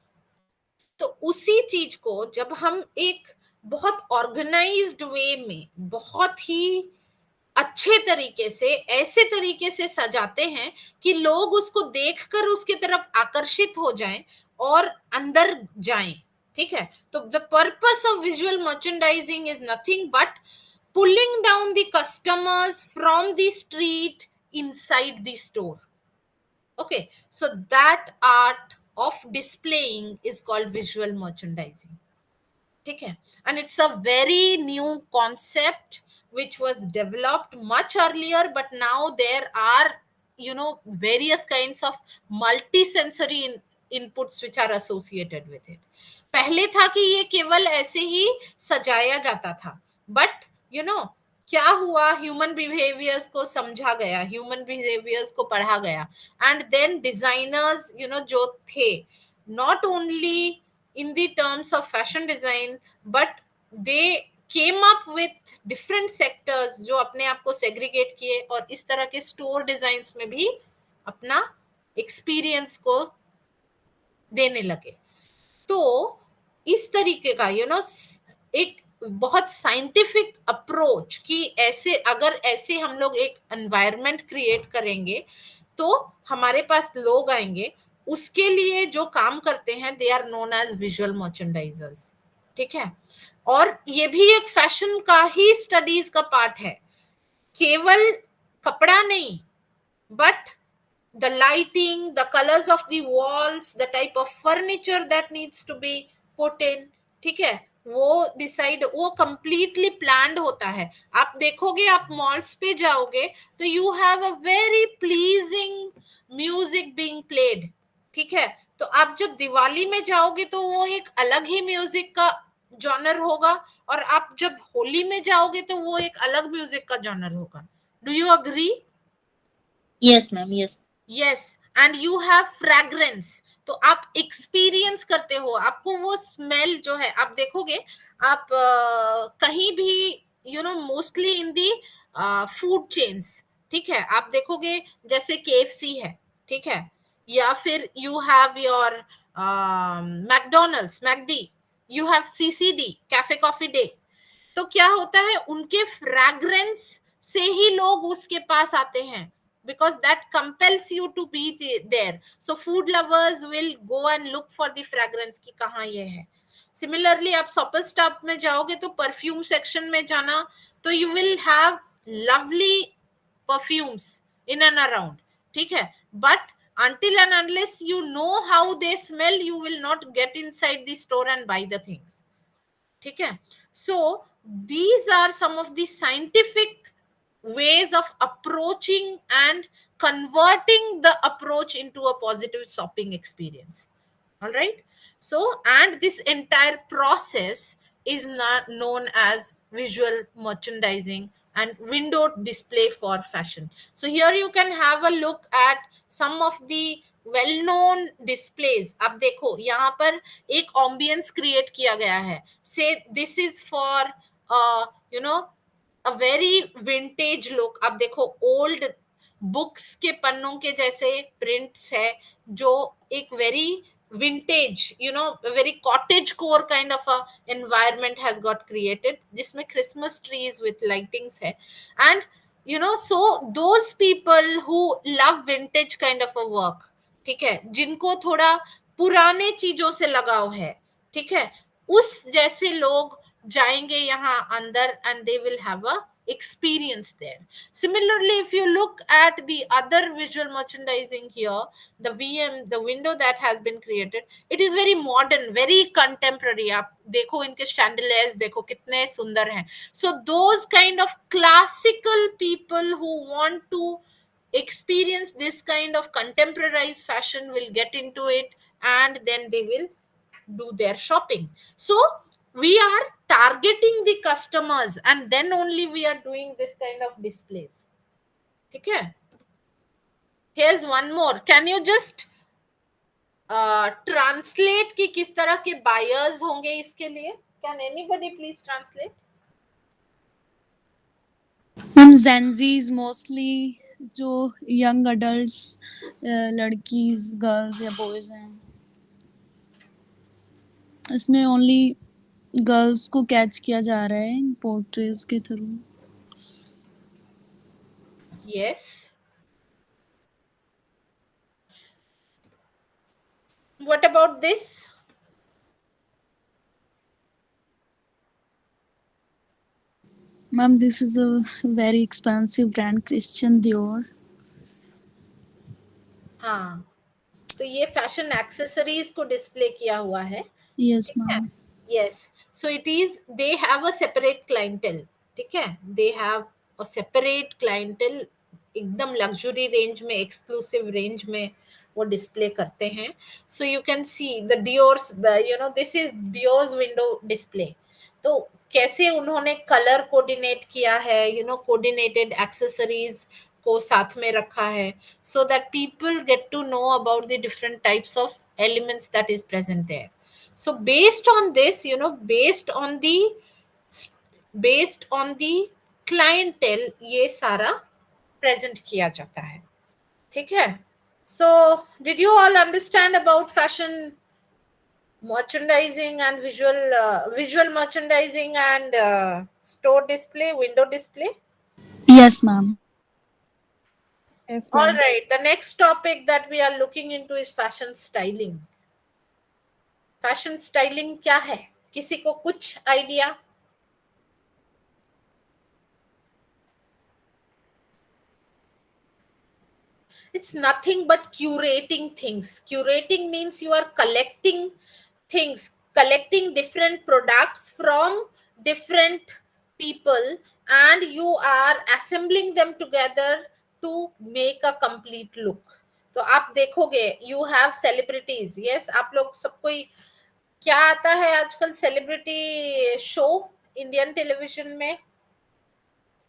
तो उसी चीज को जब हम एक बहुत ऑर्गेनाइज्ड वे में, बहुत ही अच्छे तरीके से, ऐसे तरीके से सजाते हैं कि लोग उसको देखकर उसके तरफ आकर्षित हो जाएं और अंदर जाएं, ठीक है? तो the purpose of visual merchandising is nothing but pulling down the customers from the street inside the store. Okay, so that art of displaying is called visual merchandising, ठीक है? And it's a very new concept which was developed much earlier, but now there are, various kinds of multi-sensory inputs which are associated with it. पहले था कि ये केवल ऐसे ही सजाया जाता था, बट यू नो क्या हुआ, ह्यूमन बिहेवियर्स को समझा गया, ह्यूमन बिहेवियर्स को पढ़ा गया, एंड देन डिजाइनर्स जो थे, not only in the terms of fashion design, but they came up with different sectors जो अपने आप को सेग्रीगेट किए और इस तरह के स्टोर डिजाइन्स में भी अपना एक्सपीरियंस को देने लगे। तो इस तरीके का एक बहुत साइंटिफिक अप्रोच कि ऐसे अगर ऐसे हम लोग एक एनवायरनमेंट क्रिएट करेंगे तो हमारे पास लोग आएंगे, उसके लिए जो काम करते हैं they are known as visual merchandisers, ठीक है? और ये भी एक फैशन का ही स्टडीज का पार्ट है, केवल कपड़ा नहीं, but the lighting, the colors of the walls, the type of furniture that needs to be put in, ठीक है? वो डिसाइड, वो कंप्लीटली प्लान्ड होता है। आप देखोगे, आप मॉल्स पे जाओगे तो you have a very pleasing music being played, ठीक है? तो आप जब दिवाली में जाओगे तो वो एक अलग ही म्यूजिक का जॉनर होगा, और आप जब होली में जाओगे तो वो एक अलग म्यूजिक का जॉनर होगा। Do you agree?
Yes ma'am, yes.
Yes, and you have fragrance, तो आप एक्सपीरियंस करते हो, आपको वो स्मेल जो है, आप देखोगे, आप कहीं भी mostly in the food chains, ठीक है, आप देखोगे जैसे KFC है, ठीक है, या फिर you have your McDonald's, McD, you have CCD, cafe coffee day. तो क्या होता है, उनके फ्रैग्रेंस से ही लोग उसके पास आते हैं, because that compels you to be there. So food lovers will go and look for the fragrance की कहाँ ये है। सिमिलरली आप सुपर स्टॉप में जाओगे तो परफ्यूम सेक्शन में जाना, तो you will have lovely perfumes in and around, ठीक है, but until and unless you know how they smell, you will not get inside the store and buy the things, ठीक है। So these are some of the scientific ways of approaching and converting the approach into a positive shopping experience. All right, so and this entire process is not known as visual merchandising and window display for fashion. So here you can have a look at some of the well known displays. अब देखो यहाँ पर एक ambience create किया गया है, say this is for you know a very vintage look। अब देखो old बुक्स के पन्नों के जैसे प्रिंट्स है, जो एक very vintage, very cottage core kind of a environment has got created, जिसमें Christmas trees with lightings है। And so those people who love vintage kind of a work, ठीक है, जिनको थोड़ा पुराने चीजों से लगाव है, ठीक है, उस जैसे लोग जाएंगे यहाँ अंदर and they will have a experience there. Similarly, if you look at the other visual merchandising here, the VM, the window that has been created, it is very modern, very contemporary। आप देखो इनके chandeliers देखो कितने सुंदर हैं। So those kind of classical people who want to experience this kind of contemporarized fashion will get into it, and then they will do their shopping. So we are targeting the customers, and then only we are doing this kind of displays, ठीक है। Here's one more, can you just translate कि किस तरह के buyers होंगे इसके लिए? Can anybody please translate?
Ma'am Gen Zs mostly जो यंग अडल्ट्स, लड़कीज, गर्ल्स या बॉयज हैं, इसमें ओनली गर्ल्स को कैच किया जा रहा है इन पोर्ट्रेज के through.
Yes, what about this?
Ma'am this is a very expensive brand, Christian Dior.
हाँ, तो ये फैशन एक्सेसरीज को डिस्प्ले किया हुआ है।
Yes ma'am.
Yes, so it is, they have a separate clientele, ठीक है, they have a separate clientele, एकदम लग्जरी रेंज में, एक्सक्लूसिव रेंज में वो डिस्प्ले करते हैं। So you can see the Diors, this is Diors window display. तो कैसे उन्होंने कलर कोऑर्डिनेट किया है, कोऑर्डिनेटेड एक्सेसरीज को साथ में रखा है, so that people get to know about the different types of elements that is present there. So based on this, based on the clientele, ये सारा present किया जाता है, ठीक है। So did you all understand about fashion merchandising and visual merchandising and store display, window display?
Yes ma'am.
Yes,
All
ma'am.
right, the next topic that we are looking into is fashion styling. Fashion styling क्या है, किसी को कुछ idea? It's nothing but curating things. Curating means you are collecting things, collecting different products from different people, and you are assembling them together to make a complete look. तो आप देखोगे you have celebrities, yes, आप लोग सबको क्या आता है आजकल, सेलिब्रिटी शो इंडियन टेलीविजन में,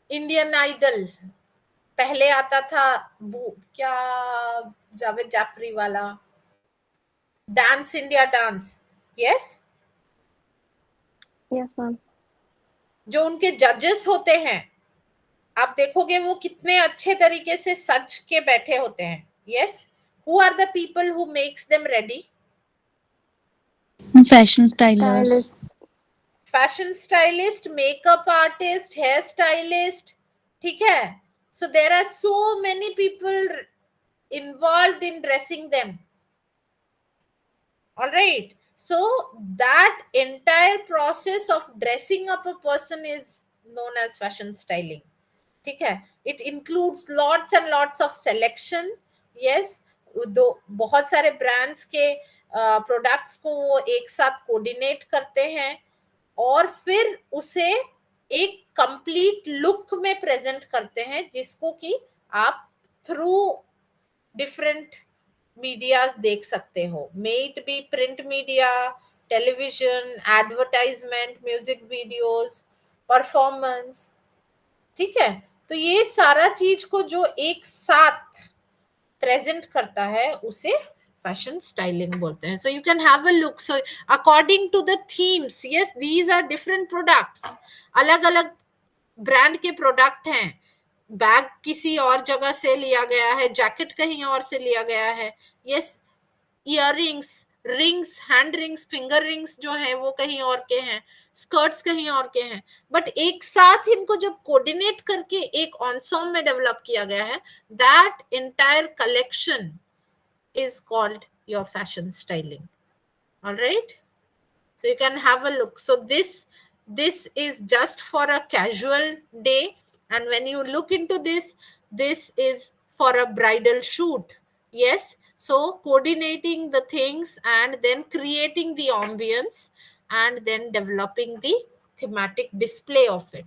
इंडियन आइडल, पहले आता था क्या, जावेद जाफरी वाला, dance India dance, yes,
Yes, ma'am.
जो उनके जजेस होते हैं, आप देखोगे वो कितने अच्छे तरीके से सज के बैठे होते हैं. Yes, who are the people who makes them ready?
Fashion stylers.
Fashion stylist, makeup artist, hair stylist. ठीक है, so there are so many people involved in dressing them. All right, so that entire process of dressing up a person is known as fashion styling. ठीक है, it includes lots and lots of selection. yes, दो बहुत सारे brands के products को वो एक साथ कोऑर्डिनेट करते हैं और फिर उसे एक कंप्लीट लुक में प्रेजेंट करते हैं, जिसको कि आप थ्रू डिफरेंट मीडियाज देख सकते हो. मे it B print media, television, advertisement, music videos, performance. ठीक है, तो ये सारा चीज को जो एक साथ प्रेजेंट करता है उसे फैशन स्टाइलिंग बोलते हैं. So you can have a look. So according to the themes, yes, these are different products. अलग अलग ब्रांड के प्रोडक्ट हैं. बैग किसी और जगह से लिया गया है, जैकेट कहीं और से लिया गया है. Yes, earrings, rings, hand rings, finger rings जो है वो कहीं और के हैं, स्कर्ट्स कहीं और के हैं, बट एक साथ इनको जब कोऑर्डिनेट करके एक ऑन्सॉम में डेवलप किया गया है, that entire collection is called your fashion styling. Alright, so you can have a look. So this is just for a casual day, and when you look into this is for a bridal shoot. Yes, so coordinating the things and then creating the ambience and then developing the thematic display of it.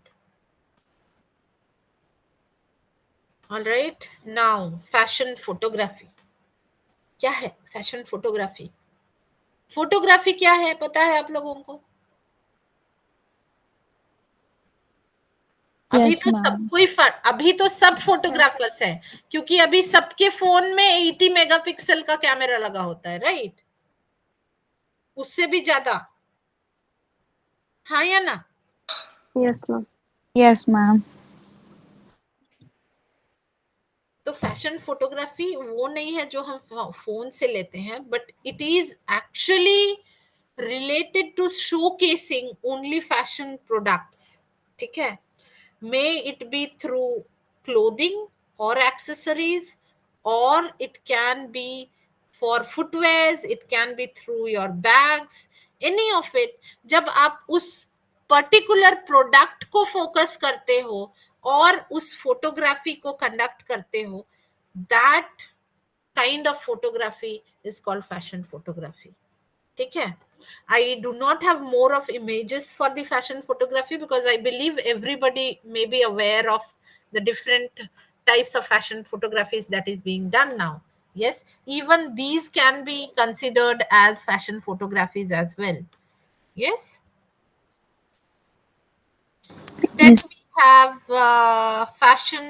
All right, now fashion photography. क्या है fashion photography? Photography क्या है पता है आप लोगों को? अभी
Yes,
तो
ma'am.
सब कोई अभी तो सब फोटोग्राफर्स हैं, क्योंकि अभी सबके फोन में 80 मेगापिक्सल का कैमरा लगा होता है, राइट? उससे भी ज्यादा, हाँ या ना?
Yes ma'am.
Yes, ma'am.
तो फैशन फोटोग्राफी वो नहीं है जो हम फोन से लेते हैं, but it is actually related to showcasing only fashion products. ठीक है, may it be through clothing और accessories, or it can be for footwears, it can be through your bags, any of it. जब आप उस particular product को focus करते हो और उस फोटोग्राफी को कंडक्ट करते हो, that kind of photography is called fashion photography. ठीक है, I do not have more of images for the fashion photography because I believe everybody may be aware of the different types of fashion photographies that is being done now. Yes, even these can be considered as fashion photographies as well. Yes. Then
Yes.
we have fashion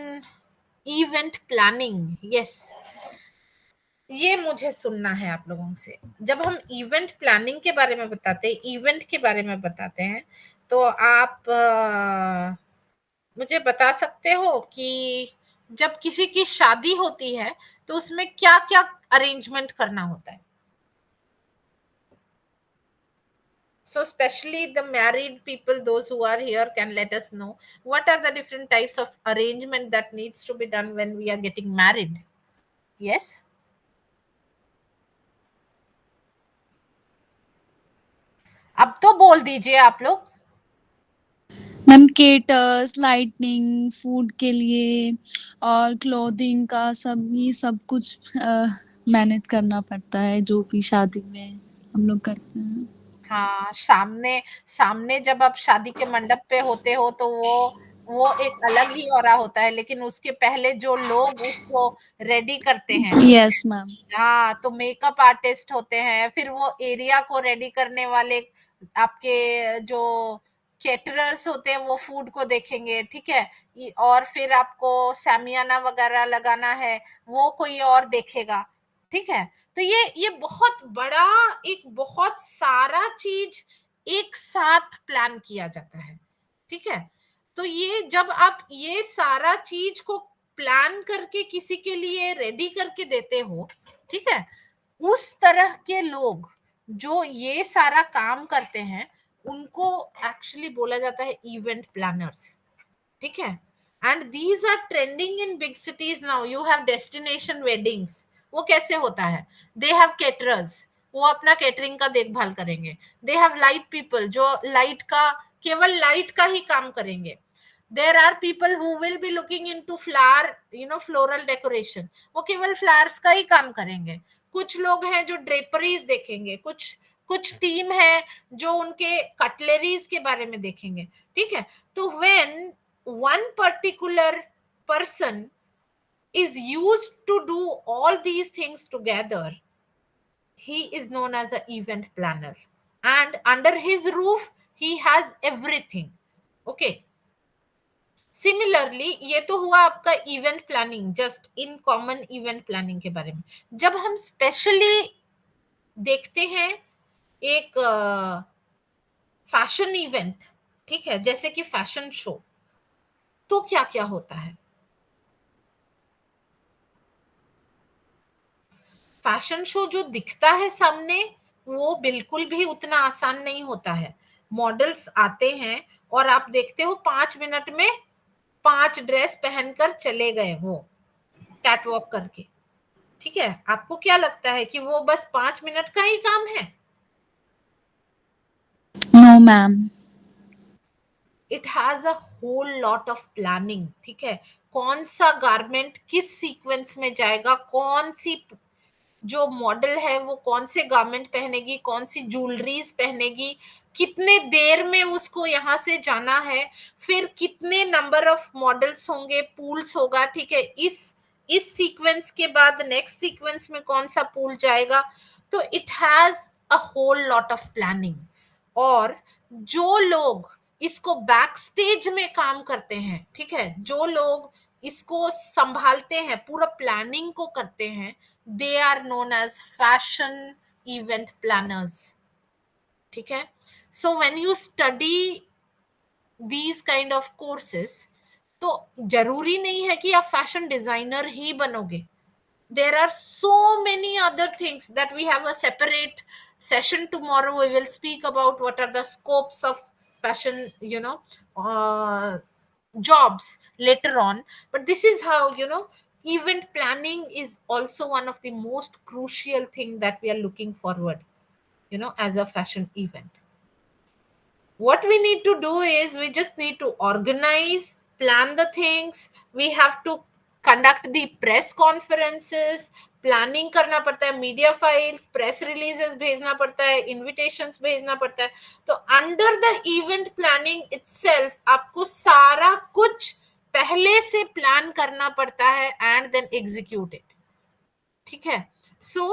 event planning. Yes, ये मुझे सुनना है आप लोगों से. जब हम event planning के बारे में बताते हैं, इवेंट के बारे में बताते हैं, तो आप मुझे बता सकते हो कि जब किसी की शादी होती है तो उसमें क्या क्या अरेंजमेंट करना होता है? So especially the married people, those who are here, can let us know what are the different types of arrangement that needs to be done when we are getting married. Yes. अब तो बोल दीजिए आप लोग.
Ma'am caters, lightning, food के लिए और clothing का सब कुछ मैनेज करना पड़ता है जो कि शादी में हम लोग करते हैं.
हाँ, सामने सामने जब आप शादी के मंडप पे होते हो तो वो एक अलग ही ऑरा होता है, लेकिन उसके पहले जो लोग उसको रेडी करते हैं,
यस मैम.
हाँ, तो मेकअप आर्टिस्ट होते हैं, फिर वो एरिया को रेडी करने वाले आपके जो कैटरर्स होते हैं वो फूड को देखेंगे. ठीक है, और फिर आपको सामियाना वगैरह लगाना है, वो कोई और देखेगा. ठीक है, तो ये बहुत बड़ा, एक बहुत सारा चीज एक साथ प्लान किया जाता है. ठीक है, तो ये जब आप ये सारा चीज को प्लान करके किसी के लिए रेडी करके देते हो, ठीक है, उस तरह के लोग जो ये सारा काम करते हैं उनको एक्चुअली बोला जाता है इवेंट प्लानर्स, ठीक है। And these are trending in big cities now. You have destination weddings, वो कैसे होता है, दे हैव केटरर्स, वो अपना केटरिंग का देखभाल करेंगे। दे हैव लाइट पीपल, जो लाइट का, केवल लाइट का ही काम करेंगे। there are people who will be looking into flower, floral decoration, वो केवल फ्लावर्स का ही काम करेंगे। कुछ लोग हैं जो ड्रेपरीज देखेंगे, कुछ टीम है जो उनके कटलरीज के बारे में देखेंगे, ठीक है। तो when one particular person is used to do all these things together, he is known as an event planner, and under his roof he has everything, okay। Similarly ये तो हुआ आपका event planning, just in common event planning के बारे में। जब हम specially देखते हैं एक फैशन इवेंट, ठीक है, जैसे कि फैशन शो, तो क्या क्या होता है। फैशन शो जो दिखता है सामने वो बिल्कुल भी उतना आसान नहीं होता है। मॉडल्स आते हैं और आप देखते हो 5 मिनट में 5 ड्रेस पहनकर चले गए वो कैटवॉक करके, ठीक है। आपको क्या लगता है कि वो बस 5 मिनट का ही काम है?
No ma'am,
it has a whole lot of planning, ठीक है। कौन सा गारमेंट किस सीक्वेंस में जाएगा, कौन सी जो मॉडल है वो कौन से गारमेंट पहनेगी, कौन सी ज्वेलरीज पहनेगी, कितने देर में उसको यहाँ से जाना है, फिर कितने नंबर ऑफ मॉडल्स होंगे, पूल्स होगा, ठीक है। इस सीक्वेंस के बाद नेक्स्ट सीक्वेंस में कौन सा पूल जाएगा। तो it has a whole lot of planning. और जो लोग इसको बैक स्टेज में काम करते हैं, ठीक है, जो लोग इसको संभालते हैं, पूरा प्लानिंग को करते हैं, they are known as fashion event planners, ठीक है। so when you study these kind of courses, तो जरूरी नहीं है कि आप फैशन डिजाइनर ही बनोगे। there are so many other things that we have a separate session tomorrow. We will speak about what are the scopes of fashion, jobs later on. But this is how, event planning is also one of the most crucial thing that we are looking forward, as a fashion event. What we need to do is we just need to organize, plan the things. We have to conduct the press conferences, planning करना पड़ता है, media files, press releases भेजना पड़ता है, invitations भेजना पड़ता है। तो under the event planning itself आपको सारा कुछ पहले से प्लान करना पड़ता है एंड देन एग्जीक्यूट इट, ठीक है। सो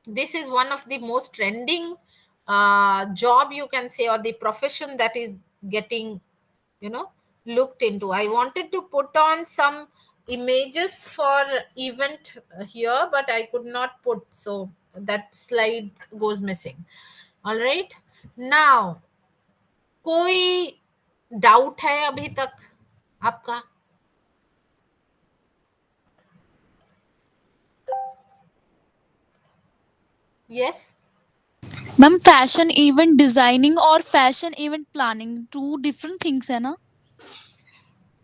this is one of the most trending job, you can say, or the profession that is getting, looked into. I wanted to put on some images for event here, but I could not put, so that slide goes missing. All right, now कोई doubt है अभी तक आपका? yes,
ma'am fashion event designing और fashion event planning 2 different things है ना?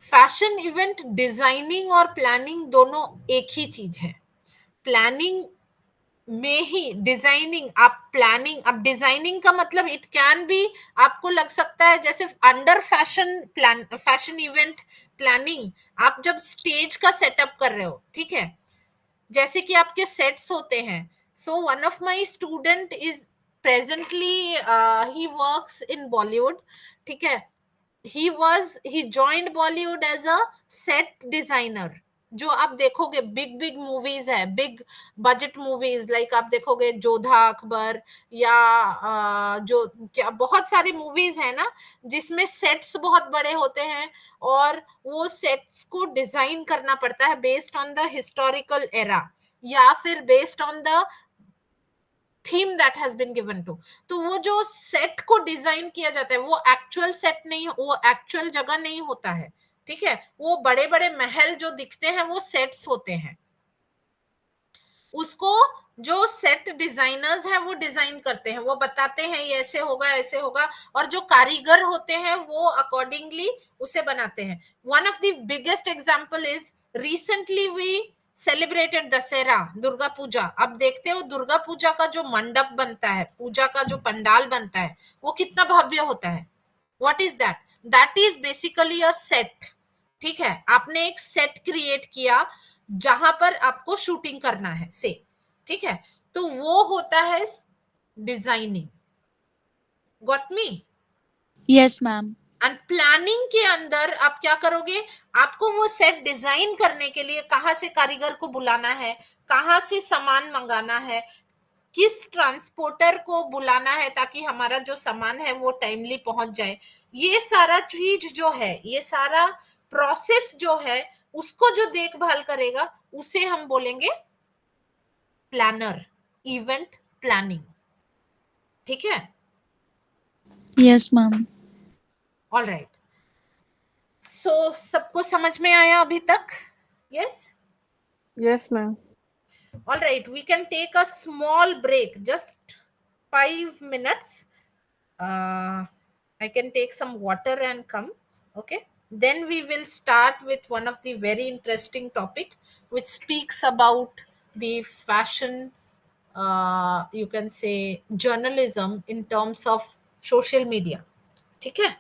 Fashion event designing और planning दोनों एक ही चीज है। प्लानिंग में ही डिजाइनिंग, आप प्लानिंग, अब डिजाइनिंग का मतलब इट कैन बी, आपको लग सकता है जैसे अंडर फैशन इवेंट प्लानिंग आप जब स्टेज का सेटअप कर रहे हो, ठीक है, जैसे कि आपके सेट्स होते हैं। So one of my student is presently he works in Bollywood, ठीक है। he joined Bollywood as a set designer। जो आप देखोगे बिग बिग मूवीज है, बिग बजट मूवीज, लाइक आप देखोगे जोधा अकबर या जो क्या बहुत सारी मूवीज है ना जिसमें सेट्स बहुत बड़े होते हैं और वो सेट्स को डिजाइन करना पड़ता है based on the historical era या फिर based on the theme that has been given to. तो वो जो सेट को डिजाइन किया जाता है वो एक्चुअल सेट नहीं, वो एक्चुअल जगह नहीं होता है, ठीक है। वो बड़े बड़े महल जो दिखते हैं वो सेट्स होते हैं, उसको जो सेट डिजाइनर्स हैं वो डिजाइन करते हैं, वो बताते हैं ये ऐसे होगा ऐसे होगा, और जो कारीगर होते हैं वो अकॉर्डिंगली उसे बनाते हैं। One of the biggest example is recently we celebrated Dussehra, Durga Puja. अब देखते हो दुर्गा पूजा का जो मंडप बनता है, पूजा का जो पंडाल बनता है, वो कितना भव्य होता है। What is that? That is basically a set, ठीक है। आपने एक सेट क्रिएट किया जहां पर आपको शूटिंग करना है से, ठीक है। तो वो होता है designing. Got me?
Yes ma'am.
And planning के अंदर आप क्या करोगे, आपको वो सेट डिजाइन करने के लिए कहाँ से कारीगर को बुलाना है, कहाँ से सामान मंगाना है, किस ट्रांसपोर्टर को बुलाना है ताकि हमारा जो सामान है वो टाइमली पहुंच जाए, ये सारा चीज जो है, ये सारा प्रोसेस जो है, उसको जो देखभाल करेगा उसे हम बोलेंगे प्लानर, इवेंट प्लानिंग, ठीक है।
Yes ma'am.
ऑल राइट, सो सबको समझ में आया अभी तक? Yes.
Yes, ma'am.
All right, we can take a small break, just 5 minutes. I can take some water and come. Okay. Then we will start with one of the very interesting topic, which speaks about the fashion. You can say journalism in terms of social media. ठीक है?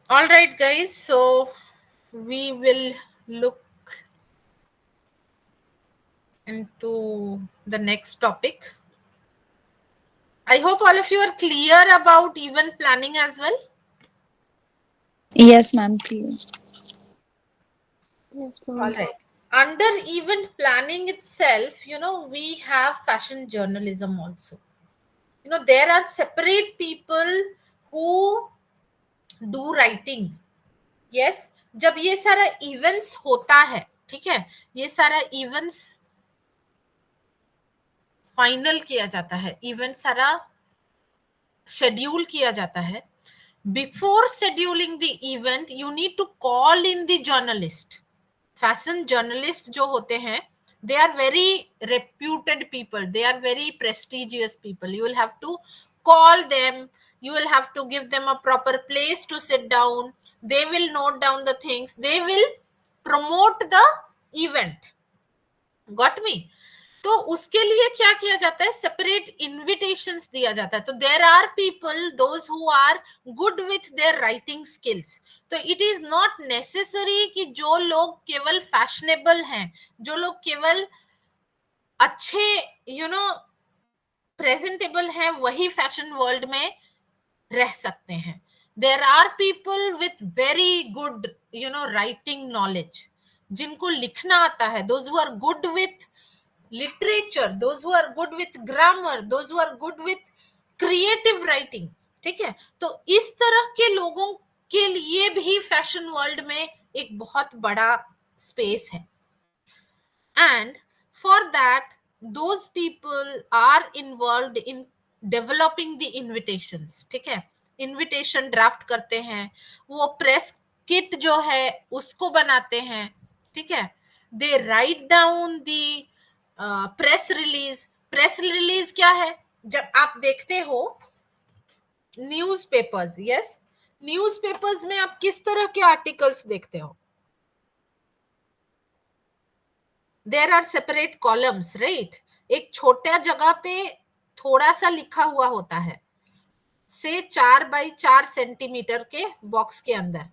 All right, guys. So we will look into the next topic. I hope all of you are clear about event planning as well.
Yes, ma'am. Clear.
Yes,
All
ma'am.
right. Under event planning itself, we have fashion journalism also. There are separate people who do writing. Yes, जब ये सारा events होता है, ठीक है, ये सारा events final किया जाता है, इवेंट सारा शेड्यूल किया जाता है. Before scheduling the event you need to call in the journalist. Fashion journalist जो होते हैं, they are very reputed people, they are very prestigious people. You will have to call them, you will have to give them a proper place to sit down, they will note down the things, they will promote the event. Got me? तो उसके लिए क्या किया जाता है, separate invitations दिया जाता है. तो there are people those who are good with their writing skills. तो इट इज नॉट नेसेसरी कि जो लोग केवल फैशनेबल हैं, जो लोग केवल अच्छे प्रेजेंटेबल हैं, वही फैशन वर्ल्ड में रह सकते हैं. There are people with very good writing knowledge, जिनको लिखना आता है, those who are good with literature, those who are good with grammar, those who are good with creative writing. ठीक है, तो इस तरह के लोगों के लिए भी फैशन वर्ल्ड में एक बहुत बड़ा स्पेस है. And for that those people are involved in developing the invitations. ठीक है, इनविटेशन ड्राफ्ट करते हैं, वो प्रेस किट जो है उसको बनाते हैं. ठीक है, they write down the press release. Press release क्या है, जब आप देखते हो न्यूज़पेपर्स, यस, न्यूज़पेपर्स में आप किस तरह के आर्टिकल्स देखते हो, there are separate columns, right. एक छोटा जगह पे थोड़ा सा लिखा हुआ होता है, से 4x4 सेंटीमीटर के बॉक्स के अंदर,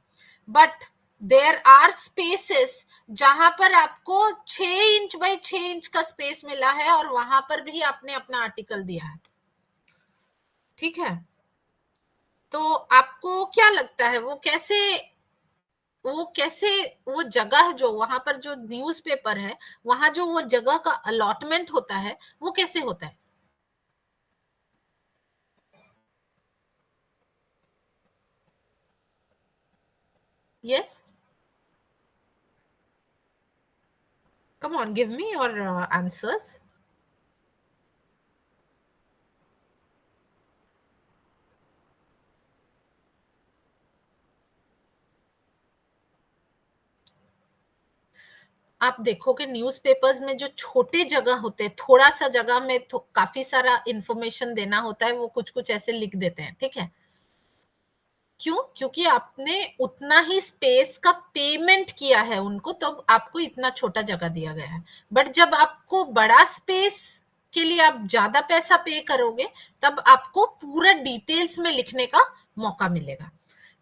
बट देयर आर स्पेसेस जहां पर आपको 6 इंच बाय 6 इंच का स्पेस मिला है और वहां पर भी आपने अपना आर्टिकल दिया है. ठीक है, तो आपको क्या लगता है वो कैसे वो जगह जो वहां पर जो न्यूज़पेपर है, वहां जो वो जगह का अलॉटमेंट होता है, वो कैसे होता है? Yes, come on, give me your answers. आप देखोगे न्यूज़पेपर्स में जो छोटे जगह होते हैं, थोड़ा सा जगह में काफी सारा इंफॉर्मेशन देना होता है, वो कुछ कुछ ऐसे लिख देते हैं. ठीक है, क्यों? क्योंकि आपने उतना ही स्पेस का पेमेंट किया है उनको, तो आपको इतना छोटा जगह दिया गया है. बट जब आपको बड़ा स्पेस के लिए आप ज्यादा पैसा पे करोगे, तब आपको पूरा डिटेल्स में लिखने का मौका मिलेगा.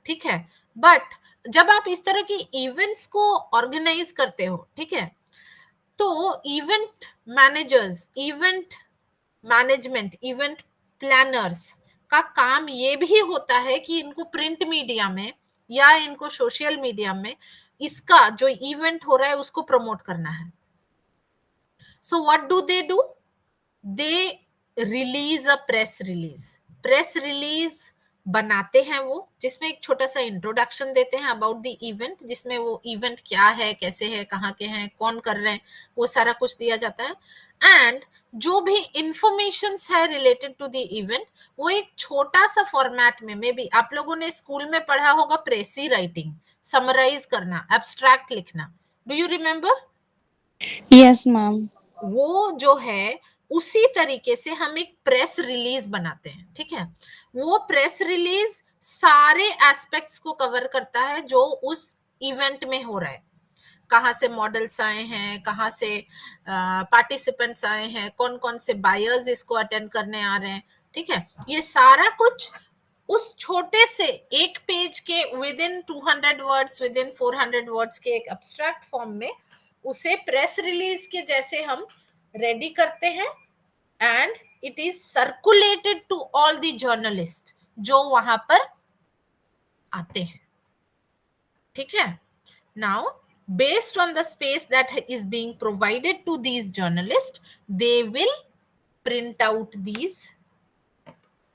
ठीक है, बट जब आप इस तरह की इवेंट्स को ऑर्गेनाइज करते हो, ठीक है, तो event managers, event management, event planners का काम ये भी होता है कि इनको प्रिंट मीडिया में या इनको सोशल मीडिया में इसका जो इवेंट हो रहा है उसको प्रमोट करना है. So what do? They release a press release. Press release बनाते हैं वो, जिसमें एक छोटा सा इंट्रोडक्शन देते हैं अबाउट द इवेंट, जिसमें वो इवेंट क्या है, कैसे है, कहाँ के हैं, कौन कर रहे हैं, वो सारा कुछ दिया जाता है. एंड जो भी इंफॉर्मेशन है रिलेटेड टू द इवेंट, वो एक छोटा सा फॉर्मेट में, मे बी आप लोगों ने स्कूल में पढ़ा होगा प्रेसी राइटिंग, समराइज करना, एब्स्ट्रैक्ट लिखना. Do you remember?
Yes ma'am.
वो जो है उसी तरीके से हम एक प्रेस रिलीज बनाते हैं. ठीक है, वो प्रेस रिलीज सारे एस्पेक्ट्स को कवर करता है जो उस इवेंट में हो रहा है. कहाँ से मॉडल्स आए हैं, कहाँ से पार्टिसिपेंट्स आए हैं, कौन कौन से बायर्स इसको अटेंड करने आ रहे हैं. ठीक है, ये सारा कुछ उस छोटे से एक पेज के with in 200 words, with in 400 words के एक एब्स्ट्रैक्ट फॉर्म में उसे प्रेस रिलीज के जैसे हम रेडी करते हैं, and it is circulated to all the journalist जो वहां पर आते हैं. ठीक है. Now, based on the space that is being provided to these journalists, they will print out these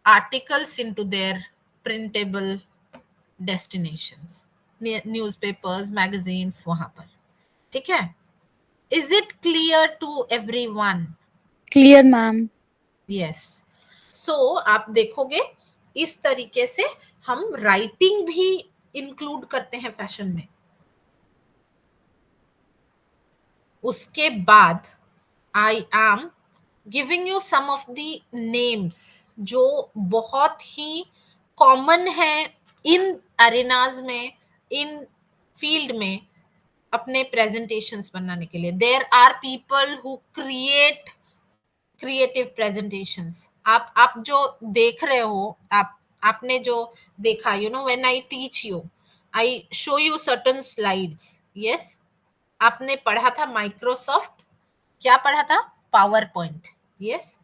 articles into their printable destinations, newspapers, magazines, वहां पर. ठीक है. Is it clear to everyone?
Clear ma'am.
Yes. So आप देखोगे इस तरीके से हम राइटिंग भी इंक्लूड करते हैं फैशन में. उसके बाद I am giving you some of the names जो बहुत ही कॉमन है इन अरेनाज में, इन फील्ड में अपने प्रेजेंटेशंस बनाने के लिए. There are people who create creative presentations. आप जो देख रहे हो, आपने जो देखा, you know, when I teach you, I show you certain slides. Yes, आपने पढ़ा था माइक्रोसॉफ्ट, क्या पढ़ा था? Power point. यस,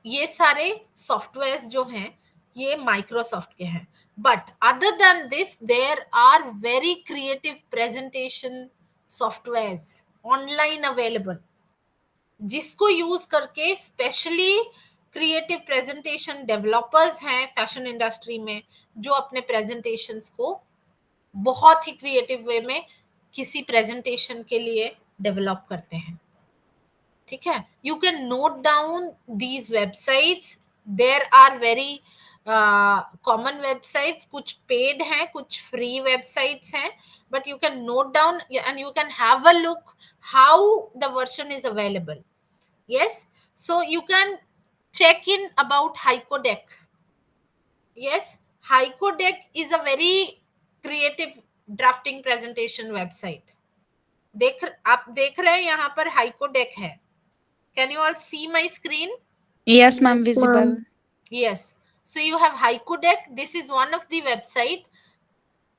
ये सारे सॉफ्टवेयर्स जो हैं ये माइक्रोसॉफ्ट के हैं. But other than this there are very creative presentation softwares online available, जिसको यूज करके स्पेशली क्रिएटिव प्रेजेंटेशन डेवलपर्स हैं फैशन इंडस्ट्री में, जो अपने प्रेजेंटेशंस को बहुत ही क्रिएटिव वे में किसी प्रेजेंटेशन के लिए डेवलप करते हैं. ठीक है. You can note down these websites. There are very common websites, कुछ पेड हैं, कुछ फ्री वेबसाइट्स हैं, but you can note down and you can have a look how the version is available. Yes, so you can check in about HycoDeck. Yes, HycoDeck is a very creative drafting presentation website. आप देख रहे हैं यहाँ पर HycoDeck है. Can you all see my screen?
Yes ma'am, visible.
Yes. So you have HycoDeck. This is one of the website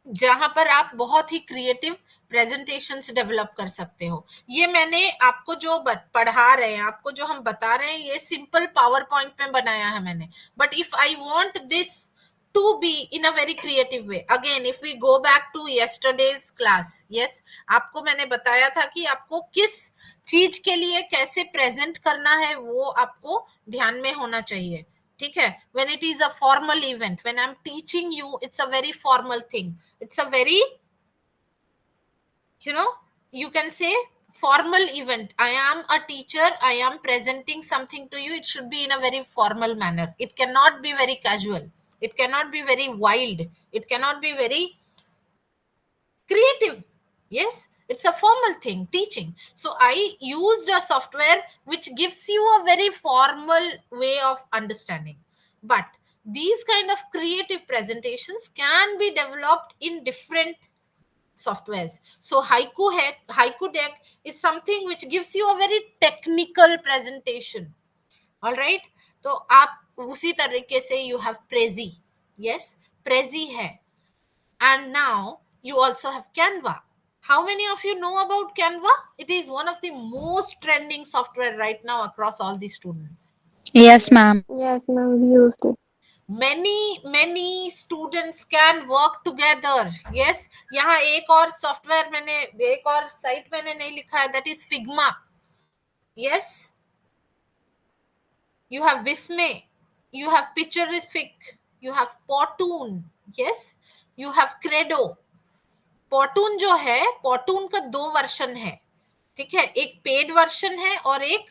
जहां पर आप बहुत ही क्रिएटिव प्रेजेंटेशंस डेवलप कर सकते हो. ये मैंने आपको जो पढ़ा रहे हैं, आपको जो हम बता रहे हैं, ये सिंपल पावर पॉइंट में बनाया है मैंने. But if I want this to be in a very creative way, again if we go back to yesterday's class, yes, आपको मैंने बताया था कि आपको किस चीज के लिए कैसे प्रेजेंट करना है वो आपको ध्यान में होना चाहिए. ठीक है. when it is a formal event, when I'm teaching you, it's a very formal thing. It's a very, you know, you can say formal event. I am a teacher, I am presenting something to you. It should be in a very formal manner. It cannot be very casual, it cannot be very wild, it cannot be very creative. Yes, it's a formal thing, teaching. So I used a software which gives you a very formal way of understanding. But these kind of creative presentations can be developed in different softwares. So HycoDeck is something which gives you a very technical presentation. All right. तो आप उसी तरीके से you have Prezi. Yes, Prezi है. And now you also have Canva. How many of you know about Canva? It is one of the most trending software right now across all the students.
Yes ma'am.
Yes, ma'am, we used it.
Many students can work together. Yes, यहाँ एक और software मैंने, एक और site मैंने नहीं लिखा है, that is Figma. Yes, you have Visme, you have Pictorific, you have Powtoon. Yes, you have Credo. Powtoon जो है, Powtoon का 2 वर्जन है. ठीक है. एक पेड वर्जन है और एक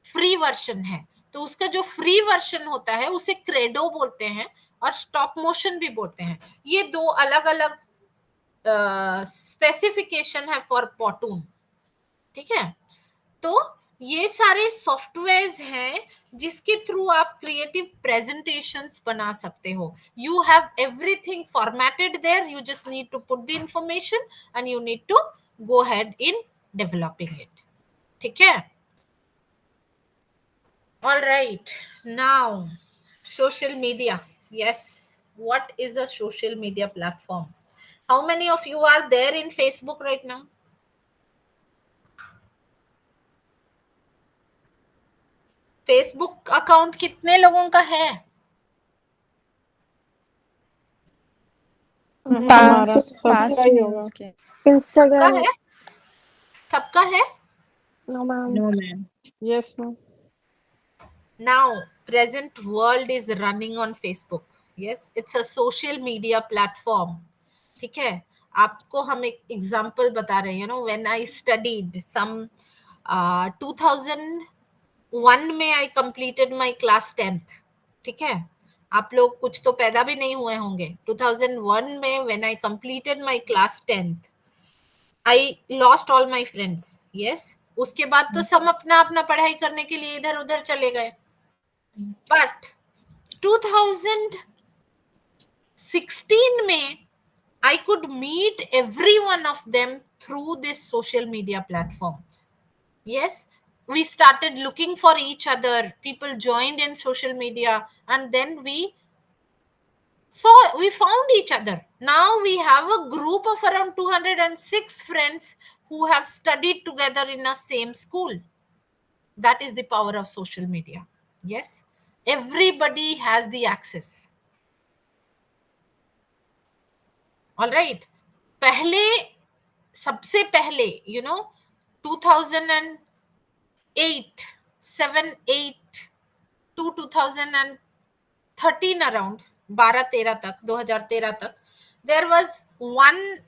फ्री वर्जन है. तो उसका जो फ्री वर्जन होता है उसे क्रेडो बोलते हैं और स्टॉप मोशन भी बोलते हैं. ये 2 अलग अलग स्पेसिफिकेशन है फॉर Powtoon. ठीक है. तो ये सारे सॉफ्टवेयर्स हैं जिसके थ्रू आप क्रिएटिव प्रेजेंटेशंस बना सकते हो. You have everything formatted there, you just need to put the information and you need to go ahead in developing it. ठीक है. All right, now Social media. Yes. What is a social media platform? How many of you are there in Facebook right now? Facebook account कितने लोगों का है?
हमारा
पास
सबका ही होगा।
Use के
सबका
Instagram.
है? सबका है?
No, ma'am.
No, ma'am.
Yes ma'am.
Now present world is running on Facebook. Yes, it's a social media platform. ठीक है, आपको हम एक एग्जांपल बता रहे हैं. You know when I studied some 2001 में I completed my class 10th. ठीक है, आप लोग कुछ तो पैदा भी नहीं हुए होंगे. 2001 में when I completed my class 10th, I lost all my friends. Yes, उसके बाद तो सब अपना अपना पढ़ाई करने के लिए इधर उधर चले गए. बट 2016 में I could meet every one of them through this social media platform. Yes, we started looking for each other. People joined in social media, and then we found each other. Now we have a group of around 206 friends who have studied together in a same school. That is the power of social media. Yes, everybody has the access. All right. पहले, सबसे पहले, 2008, 7, 8 to 2013 around 12-13 तक, 2013 तक, there was one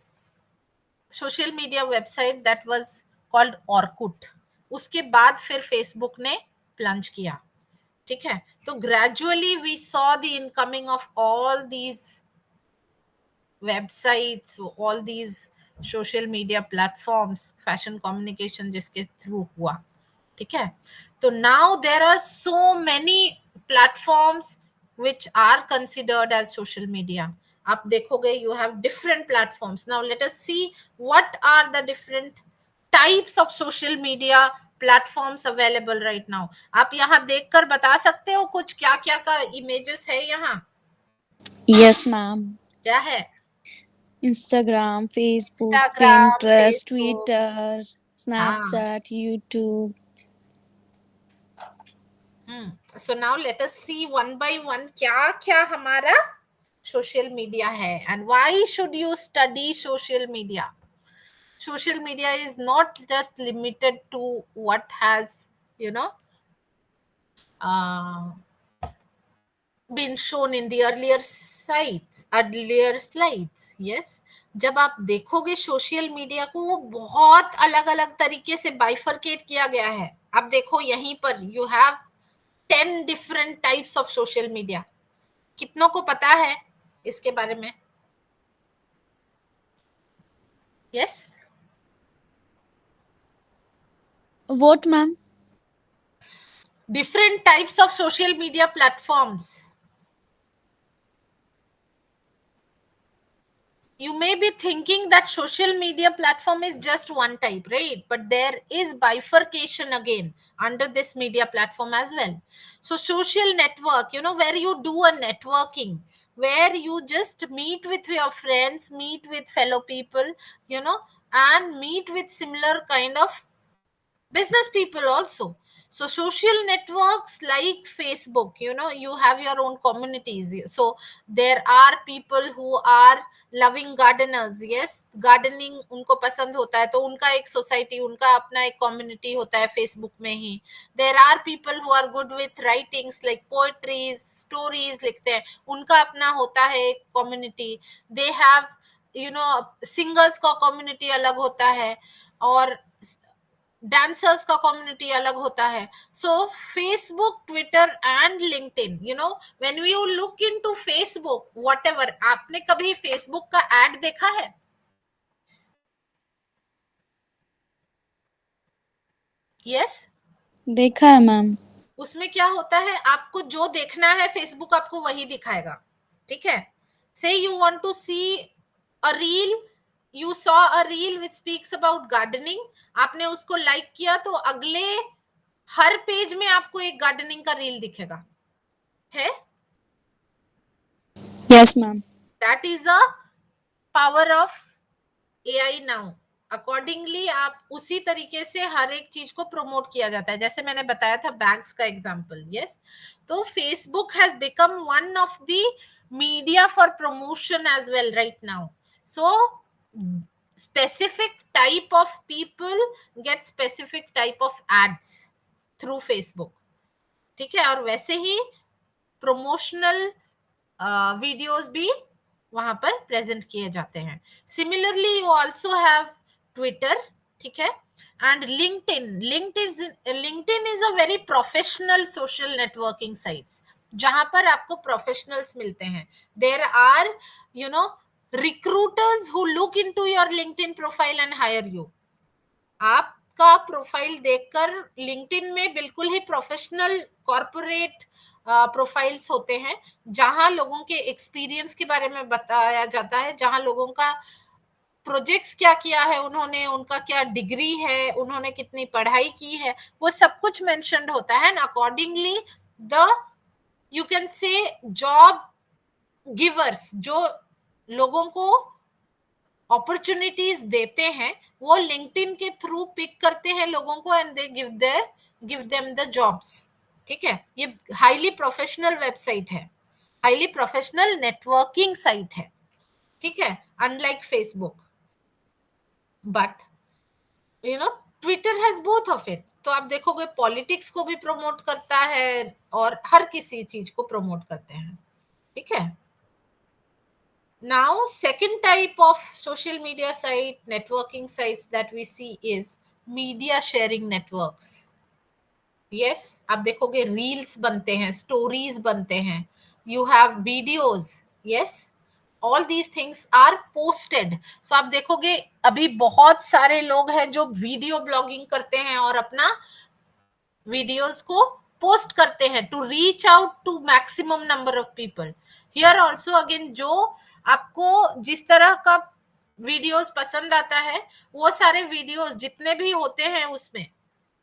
social media website that was called Orkut. उसके बाद फिर Facebook ने plunge किया. ठीक है, तो gradually we saw the incoming of all these websites, all these social media platforms, fashion communication जिसके थ्रू हुआ. ठीक है, तो now there are so many platforms which are considered as social media. आप देखोगे you have different platforms. Now let us see what are the different types of social media platforms available right now. आप यहाँ देखकर बता सकते हो कुछ क्या क्या का images है यहाँ?
Yes ma'am.
क्या है?
Instagram, Facebook,
Instagram,
Pinterest,
Facebook.
Twitter,
हाँ.
Snapchat, YouTube.
So now let us see one by one क्या क्या हमारा social media है, and why should you study social media. Social media is not just limited to what has, uh, been shown in the earlier slides. Yes, जब आप देखोगे social media को, वो बहुत अलग अलग तरीके से बाइफरकेट किया गया है. आप देखो यहीं पर you have 10 different types of social media. कितनों को पता है इसके बारे में? Yes,
what ma'am?
different types of social media platforms. You may be thinking that social media platform is just one type, right? But there is bifurcation again under this media platform as well. So social network, where you do a networking, where you just meet with your friends, meet with fellow people, and meet with similar kind of business people also. So social networks like Facebook, you have your own communities. So there are people who are loving gardeners. Yes, gardening उनको पसंद होता है, तो उनका एक society, उनका अपना एक कम्युनिटी होता है फेसबुक में ही. There are people who are good with writings like poetries, stories लिखते हैं, उनका अपना होता है एक कम्युनिटी. They have, singers का कम्युनिटी अलग होता है, और डांसर्स का कम्युनिटी अलग होता है. सो Facebook, Twitter and LinkedIn, when you look into Facebook, whatever, आपने कभी फेसबुक का एड देखा है? यस,
देखा है मैम.
उसमें क्या होता है, आपको जो देखना है फेसबुक आपको वही दिखाएगा. ठीक है, say you want to see a reel, you saw a reel which speaks about gardening, आपने उसको लाइक किया, तो अगले हर पेज में आपको एक गार्डनिंग का रील दिखेगा. है
Yes, ma'am.
That is a power of AI now. Accordingly आप उसी तरीके से हर एक चीज को प्रमोट किया जाता है, जैसे मैंने बताया था बैग्स का एग्जांपल. यस, तो Facebook has become one of the media for promotion as well right now. So specific type of people get specific type of ads through Facebook. ठीक है, और वैसे ही प्रमोशनल वीडियोस भी वहां पर प्रेजेंट किए जाते हैं. Similarly you also have Twitter. ठीक है, and LinkedIn is a very professional social networking sites जहां पर आपको प्रोफेशनल्स मिलते हैं. There are you know recruiters who look into your LinkedIn profile and hire you. आपका प्रोफाइल देखकर लिंक्डइन में बिल्कुल ही प्रोफेशनल कॉर्पोरेट प्रोफाइल्स होते हैं जहां लोगों के एक्सपीरियंस के बारे में बताया जाता है, जहां लोगों का प्रोजेक्ट्स क्या किया है उन्होंने, उनका क्या डिग्री है, उन्होंने कितनी पढ़ाई की है, वो सब कुछ मेंशन्ड होता है. Accordingly the you can say job givers, जो लोगों को अपॉर्चुनिटीज देते हैं, वो लिंक्डइन के थ्रू पिक करते हैं लोगों को and they give them the jobs. ठीक है, ये हाईली प्रोफेशनल वेबसाइट है, हाईली प्रोफेशनल नेटवर्किंग साइट है. ठीक है, unlike Facebook. But you know Twitter has both of it. तो आप देखोगे पॉलिटिक्स को भी प्रमोट करता है और हर किसी चीज को प्रमोट करते हैं. ठीक है. Now, second type of social media site, networking sites that we see is media sharing networks. Yes, आप देखोगे रील्स बनते हैं, स्टोरीज बनते हैं, you have videos. Yes, all these things are posted. So आप देखोगे अभी बहुत सारे लोग हैं जो वीडियो ब्लॉगिंग करते हैं और अपना वीडियोस को पोस्ट करते हैं to reach out to maximum number of people. Here also again जो आपको जिस तरह का वीडियोस पसंद आता है वो सारे वीडियोस जितने भी होते हैं उसमें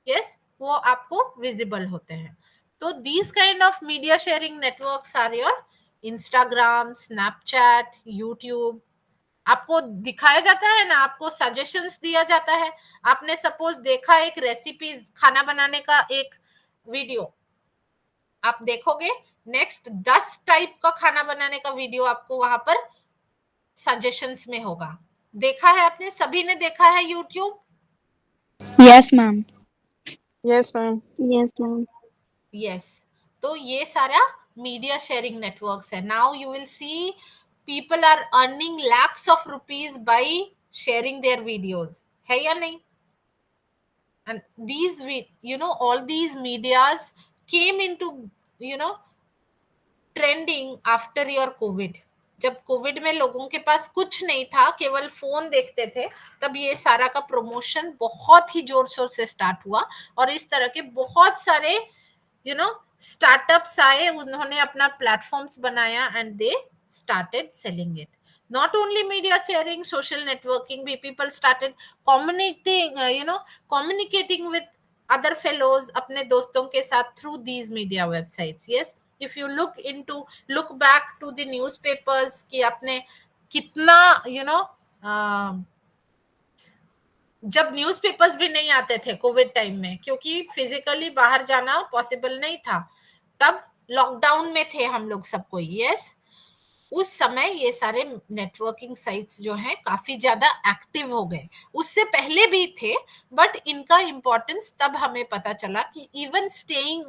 यस वो आपको विजिबल होते हैं. तो these kind of media sharing networks are your Instagram, Snapchat, YouTube. आपको दिखाया जाता है ना, आपको सजेशंस दिया जाता है. आपने सपोज देखा एक रेसिपी खाना बनाने का एक वीडियो, आप देखोगे नेक्स्ट 10 टाइप का खाना बनाने का वीडियो आपको वहां पर सजेशंस में होगा. देखा है आपने, सभी ने देखा है YouTube.
Yes, ma'am.
Yes, ma'am.
Yes, ma'am.
Yes, तो ये सारा मीडिया शेयरिंग नेटवर्क्स है. Now you will see people are earning lakhs of rupees by sharing their videos. है या नहीं? And these all these medias came into trending after your covid. जब Covid में लोगों के पास कुछ नहीं था, केवल फोन देखते थे, तब ये सारा का प्रमोशन बहुत ही जोर शोर से स्टार्ट हुआ और इस तरह के बहुत सारे स्टार्टअप्स आए, उन्होंने अपना प्लेटफॉर्म्स बनाया and they started selling it. Not only media sharing, social networking, people started communicating with other fellows, अपने दोस्तों के साथ through these media websites. Yes, if you look back to the newspapers कि आपने कितना जब न्यूज़पेपर्स भी नहीं आते थे कोविड टाइम में, क्योंकि फिजिकली बाहर जाना पॉसिबल नहीं था, तब लॉकडाउन में थे हम लोग सब कोई. यस, उस समय ये सारे नेटवर्किंग साइट्स जो हैं काफी ज्यादा एक्टिव हो गए. उससे पहले भी थे, बट इनका इंपॉर्टेंस तब हमें पता चला कि इवन स्टेइंग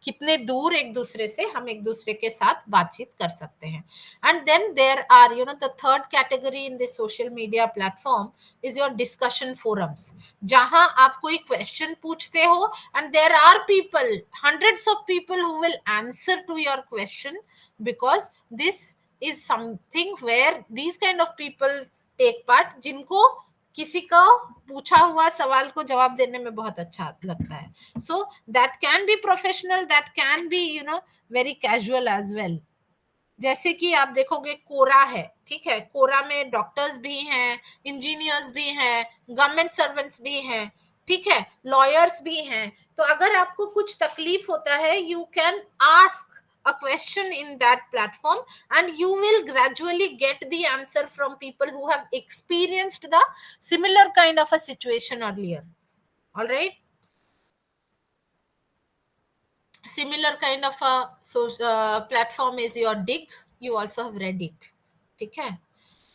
कितने दूर एक दूसरे से हम एक दूसरे के साथ बातचीत कर सकते हैं. And then there are the third category in this social media platform is your discussion forums, जहां आप कोई क्वेश्चन पूछते हो and there are people, hundreds of people who will answer to your question, because this is something where these kind of people take part, जिनको किसी का पूछा हुआ सवाल को जवाब देने में बहुत अच्छा लगता है. So that can be professional, that can be very casual as well. जैसे कि आप देखोगे कोरा है, ठीक है, कोरा में डॉक्टर्स भी हैं, इंजीनियर्स भी हैं, गवर्नमेंट सर्वेंट्स भी हैं, ठीक है, लॉयर्स भी हैं. तो अगर आपको कुछ तकलीफ होता है, you can ask a question in that platform, and you will gradually get the answer from people who have experienced the similar kind of a situation earlier. All right, similar kind of a platform is your Dig. You also have read it. ठीक है.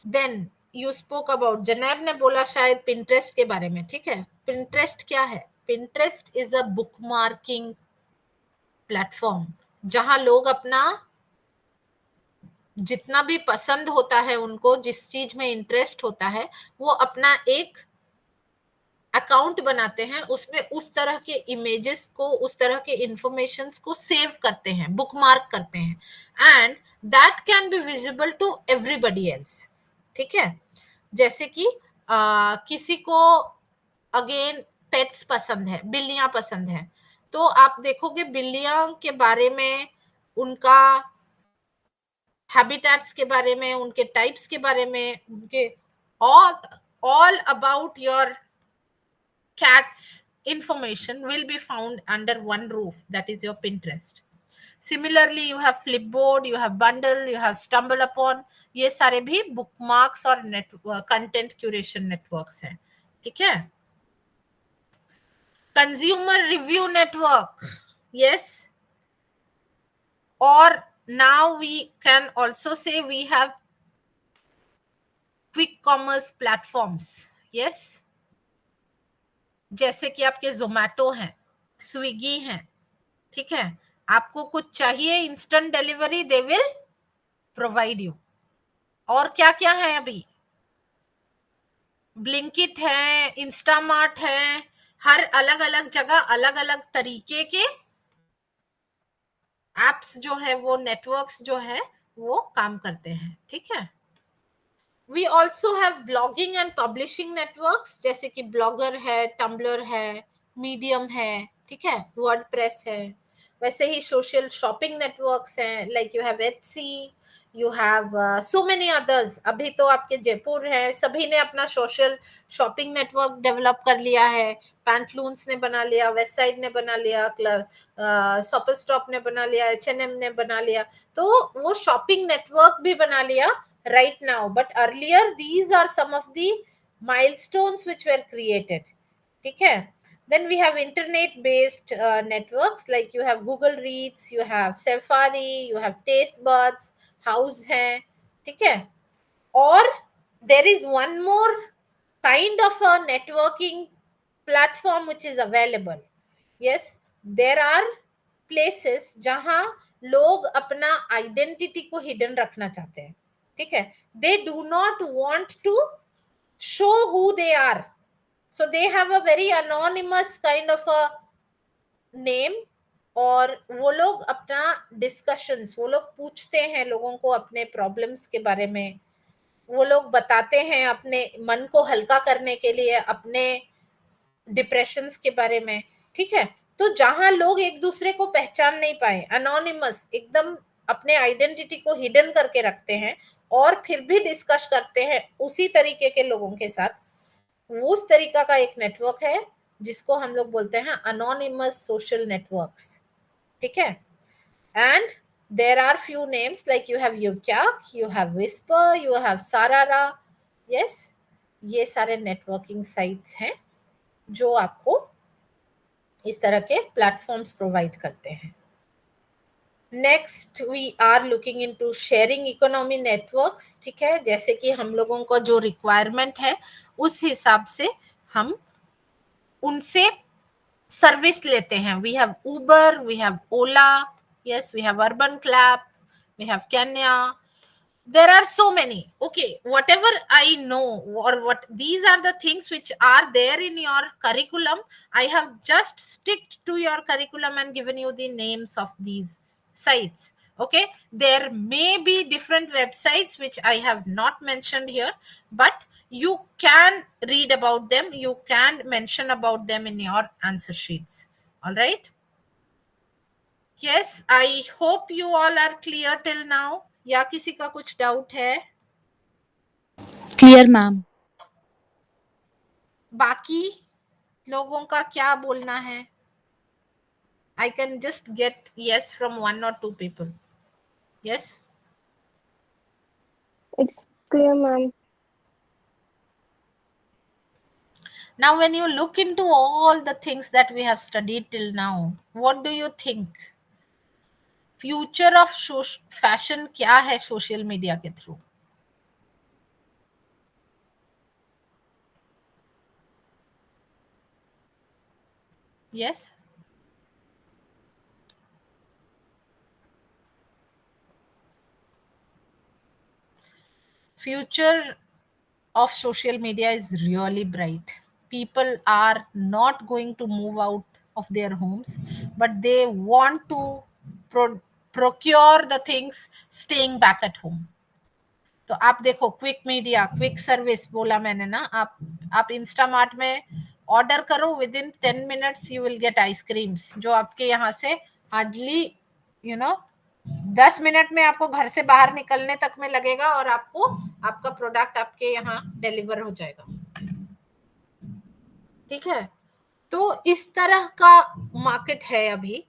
Then you spoke about, जनाब ने बोला शायद Pinterest के बारे में. ठीक है. Pinterest क्या है? Pinterest is a bookmarking platform जहां लोग अपना जितना भी पसंद होता है, उनको जिस चीज में इंटरेस्ट होता है, वो अपना एक अकाउंट बनाते हैं, उसमें उस तरह के इमेजेस को, उस तरह के इंफॉर्मेशंस को सेव करते हैं, बुकमार्क करते हैं, and that can be visible to everybody else. ठीक है. जैसे कि किसी को अगेन पेट्स पसंद है, बिल्लियां पसंद है, तो आप देखोगे बिल्लियां के बारे में, उनका हैबिटेट्स के बारे में, उनके टाइप्स के बारे में, उनके all about your cat's information will be found under one roof, that is your Pinterest. Similarly, you have Flipboard, you have Bundle, you have Stumble Upon. ये सारे भी बुकमार्क्स और कंटेंट क्यूरेशन नेटवर्क्स हैं. ठीक है. Consumer review network, yes, or now we can also say we have quick commerce platforms. yes, जैसे कि आपके जोमैटो हैं, स्विगी हैं. ठीक है. आपको कुछ चाहिए, instant delivery, they will provide you. और क्या क्या है अभी? ब्लिंकिट है, इंस्टामार्ट है. हर अलग अलग जगह अलग अलग तरीके के एप्स जो है, वो नेटवर्क्स जो है, वो काम करते हैं. ठीक है. We also have blogging and publishing networks, जैसे कि ब्लॉगर है, टम्बलर है, मीडियम है. ठीक है. वर्डप्रेस है. वैसे ही सोशल शॉपिंग नेटवर्क्स हैं, like you have Etsy, you have so many others. अभी तो आपके जयपुर है, सभी ने अपना सोशल शॉपिंग नेटवर्क डेवलप कर लिया है. पैंटलून्स ने बना लिया, वेस्ट साइड ने बना लिया, शॉपर स्टॉप ने बना लिया, H&M ने बना लिया. तो वो शॉपिंग नेटवर्क भी बना लिया right now, but earlier these are some of the milestones which were created. ठीक है. Then we have internet based networks, like you have Google Reads, you have Safari, you have Tastebuds, House है. ठीक है. और there is one more kind of a networking platform which is available. yes, there are places जहां लोग अपना identity को hidden रखना चाहते हैं. ठीक है. they do not want to show who they are, so they have a very anonymous kind of a name, और वो लोग अपना डिस्कशंस, वो लोग पूछते हैं लोगों को अपने प्रॉब्लम्स के बारे में, वो लोग बताते हैं अपने मन को हल्का करने के लिए अपने डिप्रेशंस के बारे में. ठीक है. तो जहां लोग एक दूसरे को पहचान नहीं पाए, अनोनिमस, एकदम अपने आइडेंटिटी को हिडन करके रखते हैं, और फिर भी डिस्कस करते हैं उसी तरीके के लोगों के साथ, उस तरीका का एक नेटवर्क है जिसको हम लोग बोलते हैं अनोनिमस सोशल नेटवर्क्स. ठीक है. And there are few names, like you have Yukyak, you have Whisper, you have Sarara. yes, ये सारे नेटवर्किंग साइट्स हैं जो आपको इस तरह के प्लेटफॉर्म्स प्रोवाइड करते हैं. Next we are looking into sharing economy networks. ठीक है. जैसे कि हम लोगों को जो रिक्वायरमेंट है, उस हिसाब से हम उनसे सर्विस लेते हैं. We have Uber, we have Ola, yes, we have Urban Clap, we have Kenya. There are so many. Okay, whatever I know, or what, these are the things which are there in your curriculum. I have just sticked to your curriculum and given you the names of these sites. Okay, there may be different websites which I have not mentioned here, but you can read about them, you can mention about them in your answer sheets. All right. Yes, I hope you all are clear till now. या किसी का कुछ doubt है?
Clear ma'am.
बाकी लोगों का क्या बोलना है? I can just get yes from 1 or 2 people. Yes,
It's clear, ma'am.
now when you look into all the things that we have studied till now, what do you think future of fashion क्या है social media के through? Yes, future of social media is really bright. People are not going to move out of their homes, but they want to procure the things staying back at home. तो आप देखो, quick media, quick service बोला मैंने ना, आप Instamart में order करो, with in 10 minutes you will get ice creams, जो आपके यहाँ से हार्डली 10 मिनट में आपको घर से बाहर निकलने तक में लगेगा, और आपको आपका प्रोडक्ट आपके यहाँ डिलीवर हो जाएगा. ठीक है, तो इस तरह का मार्केट है अभी.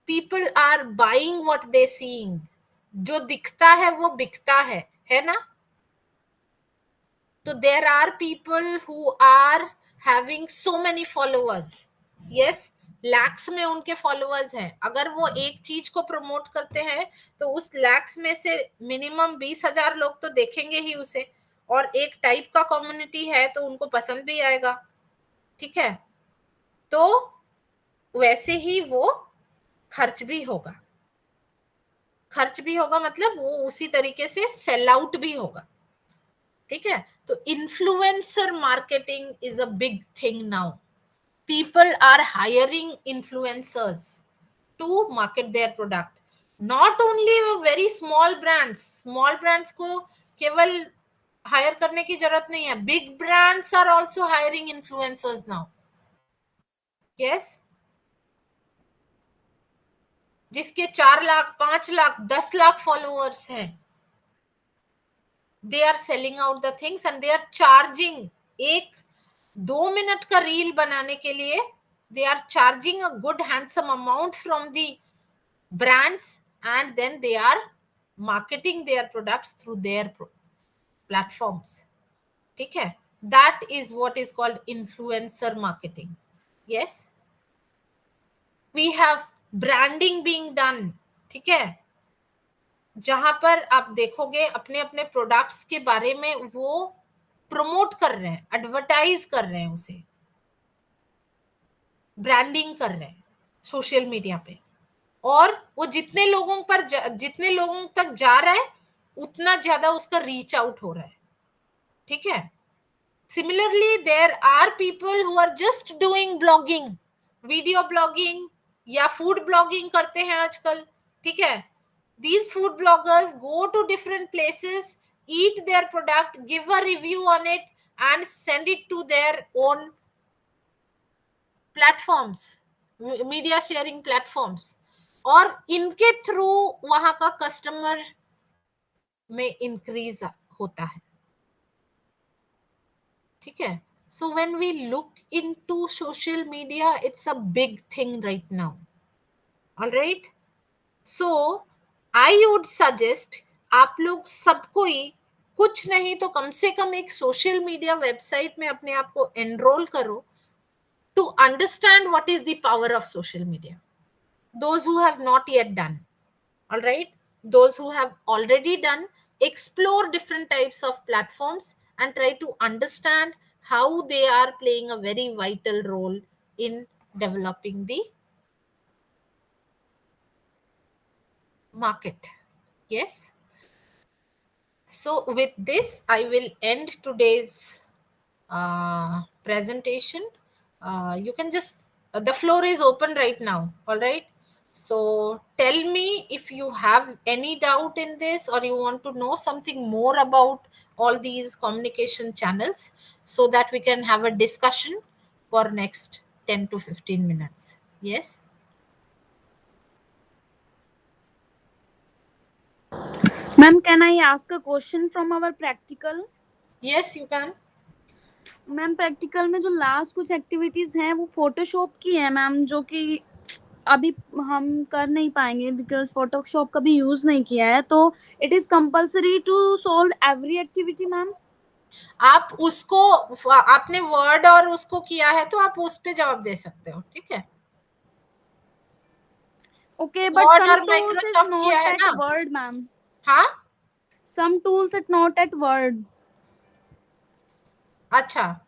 People are buying what they seeing. जो दिखता है वो बिकता है ना? तो there are people who are having so many followers. Yes, lakhs में उनके फॉलोअर्स हैं. अगर वो एक चीज को प्रमोट करते हैं तो उस लैक्स में से मिनिमम 20,000 लोग तो देखेंगे ही उसे, और एक टाइप का कम्युनिटी है तो उनको पसंद भी आएगा. ठीक है, तो वैसे ही वो खर्च भी होगा. खर्च भी होगा मतलब वो उसी तरीके से सेल आउट भी होगा. ठीक है, तो influencer marketing is a big thing now. People are hiring influencers to market their product. Not only very small brands को केवल हायर करने की जरूरत नहीं है. Big brands are also hiring influencers now. Yes, जिसके 4 लाख, 5 लाख, 10 लाख फॉलोअर्स हैं. They are selling out the things and they are charging. एक 2 मिनट का रील बनाने के लिए they are charging a good handsome amount from the brands, and then they are marketing their products through their platforms. ठीक है, that is what is called influencer marketing. Yes, we have branding being done. ठीक है, जहां पर आप देखोगे अपने अपने प्रोडक्ट्स के बारे में वो प्रमोट कर रहे हैं, एडवर्टाइज कर रहे हैं, उसे ब्रांडिंग कर रहे हैं सोशल मीडिया पे. और वो जितने लोगों तक जा रहा है उतना ज्यादा उसका रीच आउट हो रहा है. ठीक है, similarly there are people who are just doing blogging, video blogging या फूड ब्लॉगिंग करते हैं आजकल. ठीक है, these food bloggers go to different places, eat their product, give a review on it and send it to their own platforms, media sharing platforms, और इनके through वहां का कस्टमर में इंक्रीज होता है. ठीक है, so when we look into social media, it's a big thing right now. All right, so I would suggest आप लोग सबको ही कुछ नहीं तो कम से कम एक सोशल मीडिया वेबसाइट में अपने आप को एनरोल करो to understand what is the power of social media. Those who have not yet done, all right, those who have already done, explore different types of platforms and try to understand how they are playing a very vital role in developing the market. Yes, so with this I will end today's presentation. You can just the floor is open right now. All right, so tell me if you have any doubt in this or you want to know something more about all these communication channels, so that we can have a discussion for next 10 to 15 minutes. Yes,
Ma'am, can I ask a question from our practical?
yes, you can.
Ma'am practical में जो last कुछ activities हैं वो Photoshop की है ma'am, जो कि अभी हम कर नहीं पाएंगे बिकॉज फोटोशॉप कभी यूज नहीं किया है, तो it is compulsory to solve every activity ma'am?
आप उसको, आपने वर्ड और उसको किया है तो आप उस पे जवाब दे सकते हो, ठीक है।
ओके, बट
वर्ड
सम
और
टूल्स इज
माइक्रोसॉफ्ट किया
नॉट
है
एट
ना।
वर्ड मैम,
हाँ,
some tools it not at Word.
अच्छा।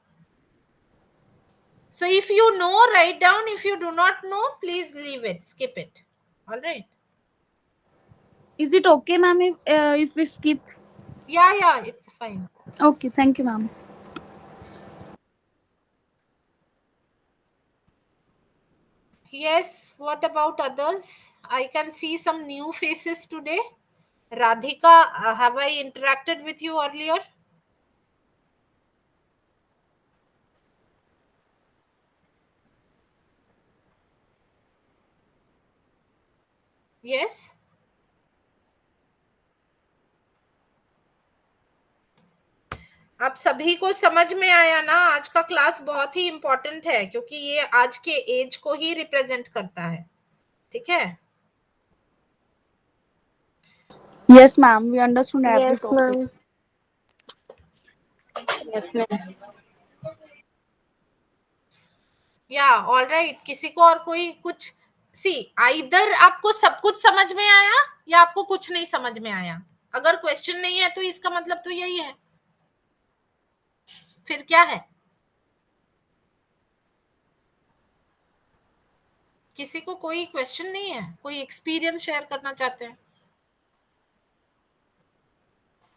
So if you know, write down. If you do not know, please leave it, skip it. All right.
Is it okay ma'am if we skip?
Yeah, it's fine.
Okay, thank you ma'am.
Yes, what about others? I can see some new faces today. Radhika, have I interacted with you earlier? Yes. आप सभी को समझ में आया ना? आज का class बहुत ही इंपॉर्टेंट है क्योंकि ये आज के एज को ही रिप्रेजेंट करता है, ठीक है।
Yes ma'am, we understood every
Yes,
topic.
ma'am.
Yes, ma'am.
या ऑल राइट, किसी को और कोई कुछ, सी आइदर आपको सब कुछ समझ में आया या आपको कुछ नहीं समझ में आया। अगर क्वेश्चन नहीं है तो इसका मतलब तो यही है, फिर क्या है? किसी को कोई क्वेश्चन नहीं है? कोई एक्सपीरियंस शेयर करना चाहते हैं?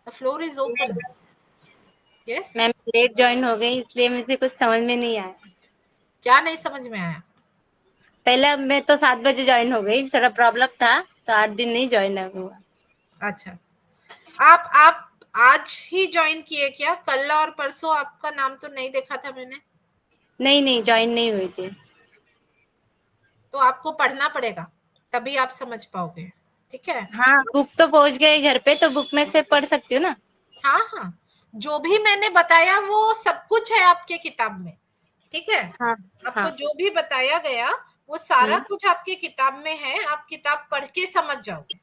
The floor is open. Yes,
ma'am late join हो गई इसलिए मुझे कुछ समझ में नहीं आया।
क्या नहीं समझ में आया?
पहले मैं तो 7 बजे ज्वाइन हो गई, थोड़ा प्रॉब्लम था तो 8 दिन नहीं ज्वाइन हुआ।
अच्छा, आप आज ही ज्वाइन किए क्या? कल और परसों आपका नाम तो नहीं देखा था मैंने।
नहीं ज्वाइन नहीं हुई थी।
तो आपको पढ़ना पड़ेगा, तभी आप समझ पाओगे, ठीक है।
हाँ, बुक तो पहुंच गए घर पे, तो बुक में से पढ़ सकती हूँ ना।
हाँ, जो भी मैंने बताया वो सब कुछ है आपके किताब में, ठीक है।
हाँ
आपको
हाँ।
जो भी बताया गया वो सारा कुछ आपके किताब में है, आप किताब पढ़ के समझ जाओगे,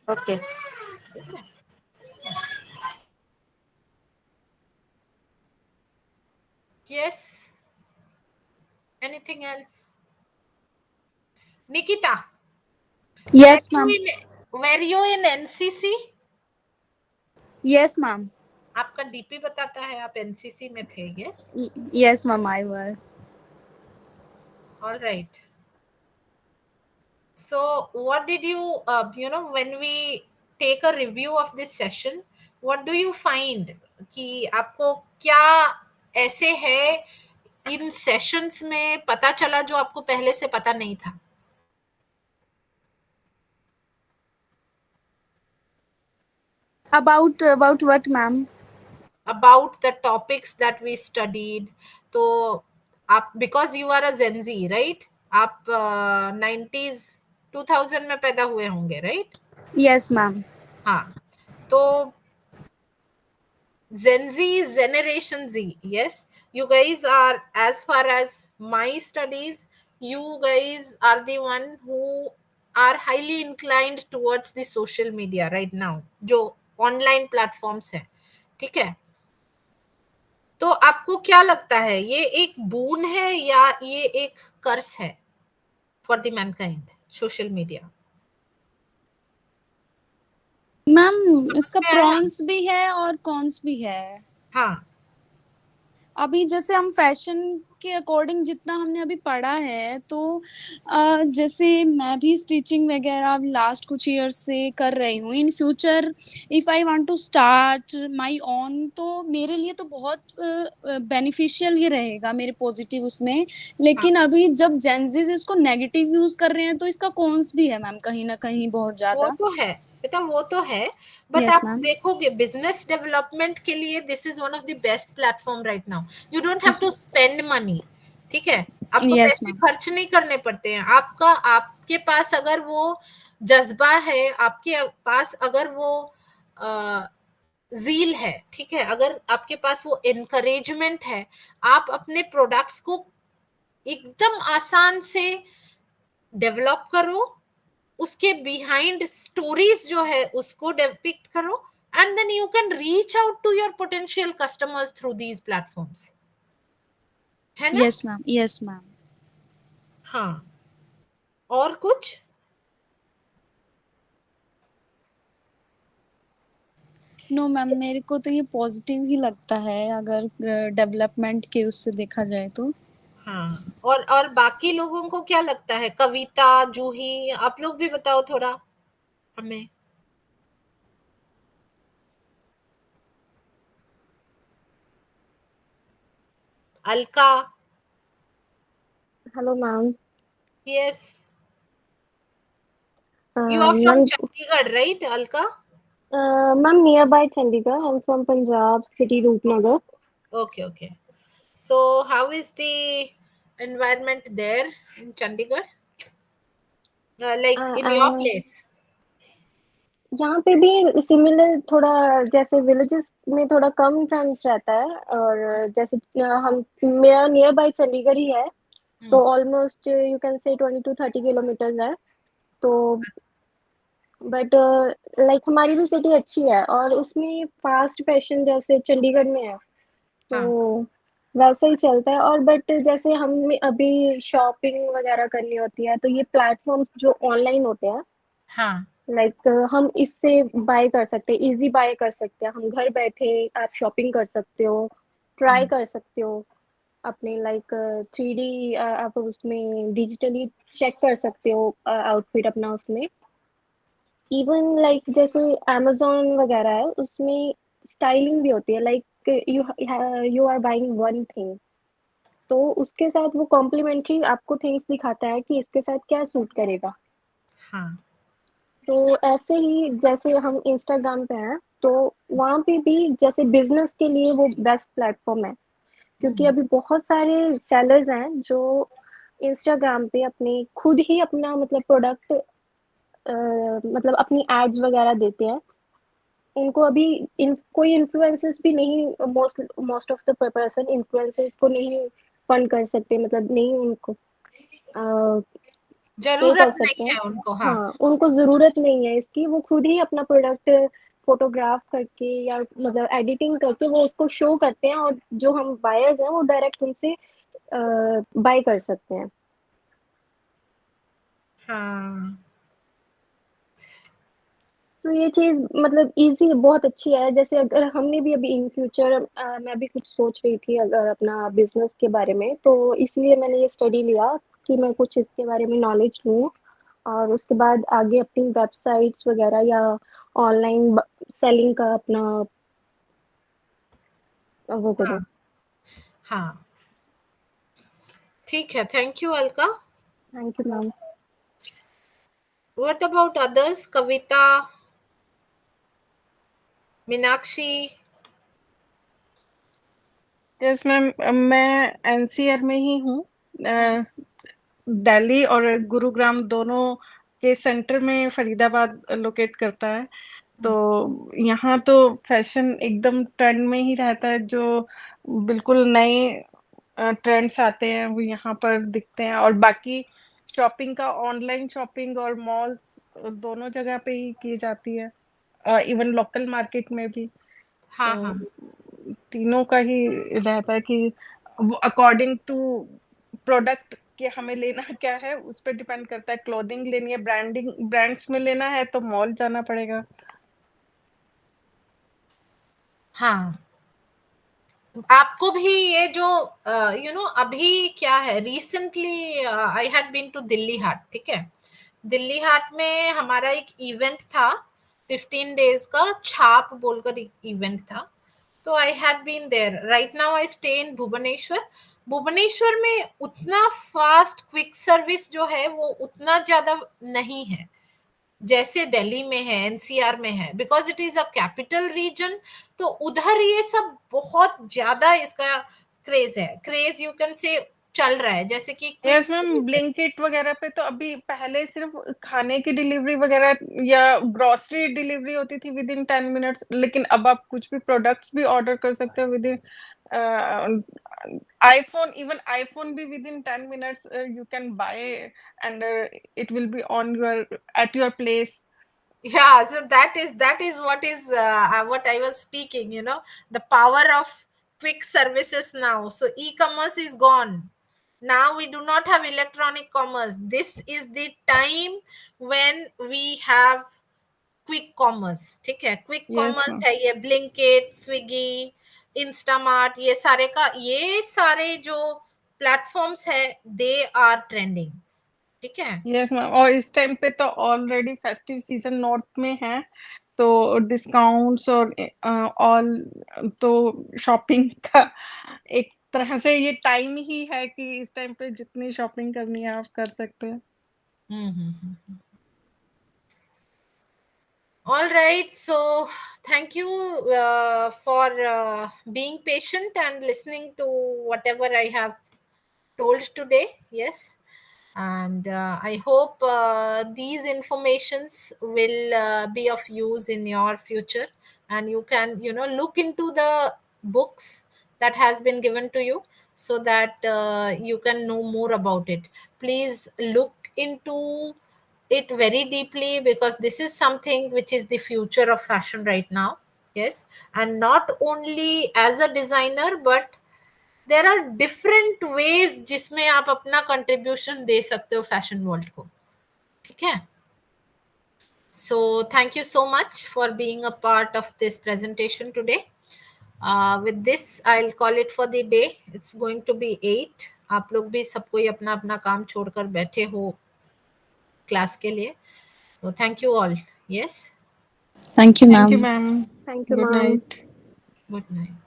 ओके।
ठीक है। Yes, anything else? Nikita,
Yes ma'am.
were you in NCC?
Yes ma'am.
आपका डीपी बताता है आप एनसीसी में थे। Yes,
Yes ma'am, I was.
all right. So what did you when we take a review of this session, what do you find कि आपको क्या ऐसे है इन सेशंस में पता चला जो आपको पहले से पता नहीं था?
About what ma'am?
About the topics that we studied. तो आप, because you are a Gen Z, right? आप 90s 2000 में पैदा हुए होंगे, right?
Yes ma'am.
हाँ, तो Gen Z is Generation Z. Yes, you guys are, as far as my studies, you guys are the one who are highly inclined towards the social media right now, जो online platforms है, ठीक है। तो आपको क्या लगता है, ये एक बून है या ये एक कर्स है for the Mankind, social media?
Ma'am इसका
समझ में आया?
प्रॉन्स भी है और कॉन्स भी है।
हाँ,
अभी जैसे हम फैशन के अकॉर्डिंग जितना हमने अभी पढ़ा है, तो जैसे मैं भी स्टिचिंग वगैरह लास्ट कुछ ईयर्स से कर रही हूँ। In future if I want to start my own, तो मेरे लिए तो बहुत बेनिफिशियल ही रहेगा, मेरे पॉजिटिव उसमें। लेकिन अभी जब जेंजीज इसको नेगेटिव यूज कर रहे हैं, तो इसका कॉन्स भी है मैम, कहीं ना कहीं बहुत
वो
ज्यादा।
तो है बेटा, वो तो है, बट
यस
आप
मैम।
देखोगे बिजनेस डेवलपमेंट के लिए this is one of the best platform right now. You don't have to spend money, ठीक है। आपको
यस
पैसे
मैम।
खर्च नहीं करने पड़ते हैं। आपके पास अगर वो जज्बा है, आपके पास अगर वो जील है, ठीक है, अगर आपके पास वो एनकरेजमेंट है, आप अपने प्रोडक्ट्स को एकदम आसान से डेवलप करो, उसके बिहाइंड स्टोरीज जो है उसको डिपिक्ट करो, and then you can reach out to your potential customers through these platforms, है ना?
Yes ma'am, yes ma'am.
हाँ, और कुछ?
नो मैम, मेरे को तो ये पॉजिटिव ही लगता है अगर डेवलपमेंट के उससे देखा जाए तो।
हाँ, और बाकी लोगों को क्या लगता है? कविता, जूही, आप लोग भी बताओ थोड़ा हमें। Alka?
Hello, ma'am.
Yes, you are from
Ma'am,
Chandigarh, right, Alka?
ma'am, nearby Chandigarh. I'm from Punjab, city Roopnagar.
Okay, okay. So, how is the environment there in Chandigarh? Like in your
And
place?
यहाँ पे भी similar, थोड़ा जैसे villages में थोड़ा कम friends रहता है, और जैसे हम मेरा नियर बाय चंडीगढ़ ही है, तो almost you can say 20 to 30 kilometres है। तो बट लाइक हमारी भी सिटी अच्छी है, और उसमें फास्ट फैशन जैसे चंडीगढ़ में है, तो
हाँ,
वैसा ही चलता है। और बट जैसे हमें अभी शॉपिंग वगैरह करनी होती है, तो ये प्लेटफॉर्म्स जो ऑनलाइन होते हैं,
हाँ,
लाइक हम इससे बाय कर सकते हैं, इजी बाय कर सकते हैं, हम घर बैठे आप शॉपिंग कर सकते हो, ट्राई
हाँ,
कर सकते हो अपने, लाइक 3D आप उसमें डिजिटली चेक कर सकते हो आउटफिट अपना उसमें। इवन लाइक जैसे amazon वगैरह है, उसमें स्टाइलिंग भी होती है, like you are buying one thing, तो उसके साथ वो कॉम्प्लीमेंट्री आपको थिंग्स दिखाता है कि इसके साथ क्या सूट करेगा।
हाँ,
तो ऐसे ही जैसे हम इंस्टाग्राम पे हैं, तो वहाँ पे भी जैसे बिजनेस के लिए वो बेस्ट प्लेटफॉर्म है, क्योंकि अभी बहुत सारे सेलर्स हैं जो इंस्टाग्राम पे अपने खुद ही अपना मतलब प्रोडक्ट मतलब अपनी एड्स वगैरह देते हैं। उनको अभी कोई इन्फ्लुएंसर्स भी नहीं, most most of the person influencers को नहीं फंड कर सकते, मतलब नहीं उनको पे कर
जरूरत
सकते
नहीं
हैं।
है उनको। हाँ,
हाँ, उनको ज़रूरत नहीं है इसकी, वो खुद ही अपना प्रोडक्ट फोटोग्राफ करके या मतलब एडिटिंग करके वो उसको शो करते हैं, और जो हम बायर्स हैं वो डायरेक्ट उनसे बाय कर सकते हैं।
हाँ,
तो ये चीज़ मतलब इजी बहुत अच्छी है। जैसे अगर हमने भी अभी इन फ्यूचर मैं भी कुछ सोच रही थी अगर अपना बिजनेस के बारे में, तो इसलिए मैंने ये स्टडी लिया कि मैं कुछ इसके बारे में नॉलेज लूँ, और उसके बाद आगे अपनी वेबसाइट्स वगैरह या ऑनलाइन सेलिंग का अपना वो करूँ।
हाँ, हाँ, ठीक है। Thank you Alka.
Thank you ma'am.
What about others? Kavita, Meenakshi?
Yes ma'am, मैं एनसीआर में ही हूँ। दिल्ली और गुरुग्राम दोनों के सेंटर में फरीदाबाद लोकेट करता है। तो यहाँ तो फैशन एकदम ट्रेंड में ही रहता है, जो बिल्कुल नए ट्रेंड्स आते हैं वो यहाँ पर दिखते हैं। और बाकी शॉपिंग का, ऑनलाइन शॉपिंग और मॉल्स दोनों जगह पे ही की जाती है, इवन लोकल मार्केट में भी।
हाँ,
तो
हाँ,
तीनों का ही रहता है कि वो अकॉर्डिंग टू प्रोडक्ट कि हमें लेना क्या है उस पर डिपेंड करता है। क्लोथिंग लेनी है, ब्रांड्स में लेना है तो मॉल जाना पड़ेगा।
हाँ। आपको भी ये जो अभी क्या है, recently I had been to Delhi Haat, ठीक है? दिल्ली हाट में हमारा एक इवेंट था, 15 days का, छाप बोलकर एक इवेंट था। तो I had been there. Right now I stay in Bhubaneswar. Bhubaneswar में उतना फास्ट क्विक सर्विस जो है वो उतना ज्यादा नहीं है जैसे दिल्ली में है, एनसीआर में है, because it is a capital region. तो उधर ये सब बहुत ज्यादा इसका क्रेज है, क्रेज यू कैन से चल रहा है, जैसे कि quick
yes ma'am,
services.
Blinkit वगैरह पे तो अभी पहले सिर्फ खाने की डिलीवरी वगैरह या ग्रोसरी डिलीवरी होती थी विद इन 10 मिनट्स, लेकिन अब आप कुछ भी प्रोडक्ट्स भी ऑर्डर कर सकते हो with in iPhone, even iPhone be within 10 minutes you can buy, and it will be on your at your place.
Yeah, so that is what I was speaking, the power of quick services now. So e-commerce is gone. Now we do not have electronic commerce. This is the time when we have quick commerce, ठीक है। Quick
Yes,
commerce
ma'am.
है ये Blinkit, Swiggy, Instamart, ये सारे जो platforms है they are trending, ठीक है।
यस मैम, और इस टाइम पे तो ऑलरेडी फेस्टिव सीजन नॉर्थ में है, तो डिस्काउंट्स और ऑल तो शॉपिंग का एक तरह से ये टाइम ही है कि इस टाइम पे जितनी शॉपिंग करनी है आप कर सकते हैं।
All right, so thank you for being patient and listening to whatever I have told today. Yes, and I hope these informations will be of use in your future, and you can look into the books that has been given to you, so that you can know more about it. Please look into it very deeply, because this is something which is the future of fashion right now. Yes, and not only as a designer, but there are different ways जिसमें आप अपना contribution दे सकते हो fashion world को, ठीक है। So thank you so much for being a part of this presentation today. With this I will call it for the day. It's going to be 8। आप लोग भी सब कोई अपना अपना काम छोड़कर बैठे हो क्लास के लिए। सो thank you all. Yes,
thank you
thank you
ma'am.
Ma'am,
thank you
good
ma'am.
Night.
Good night.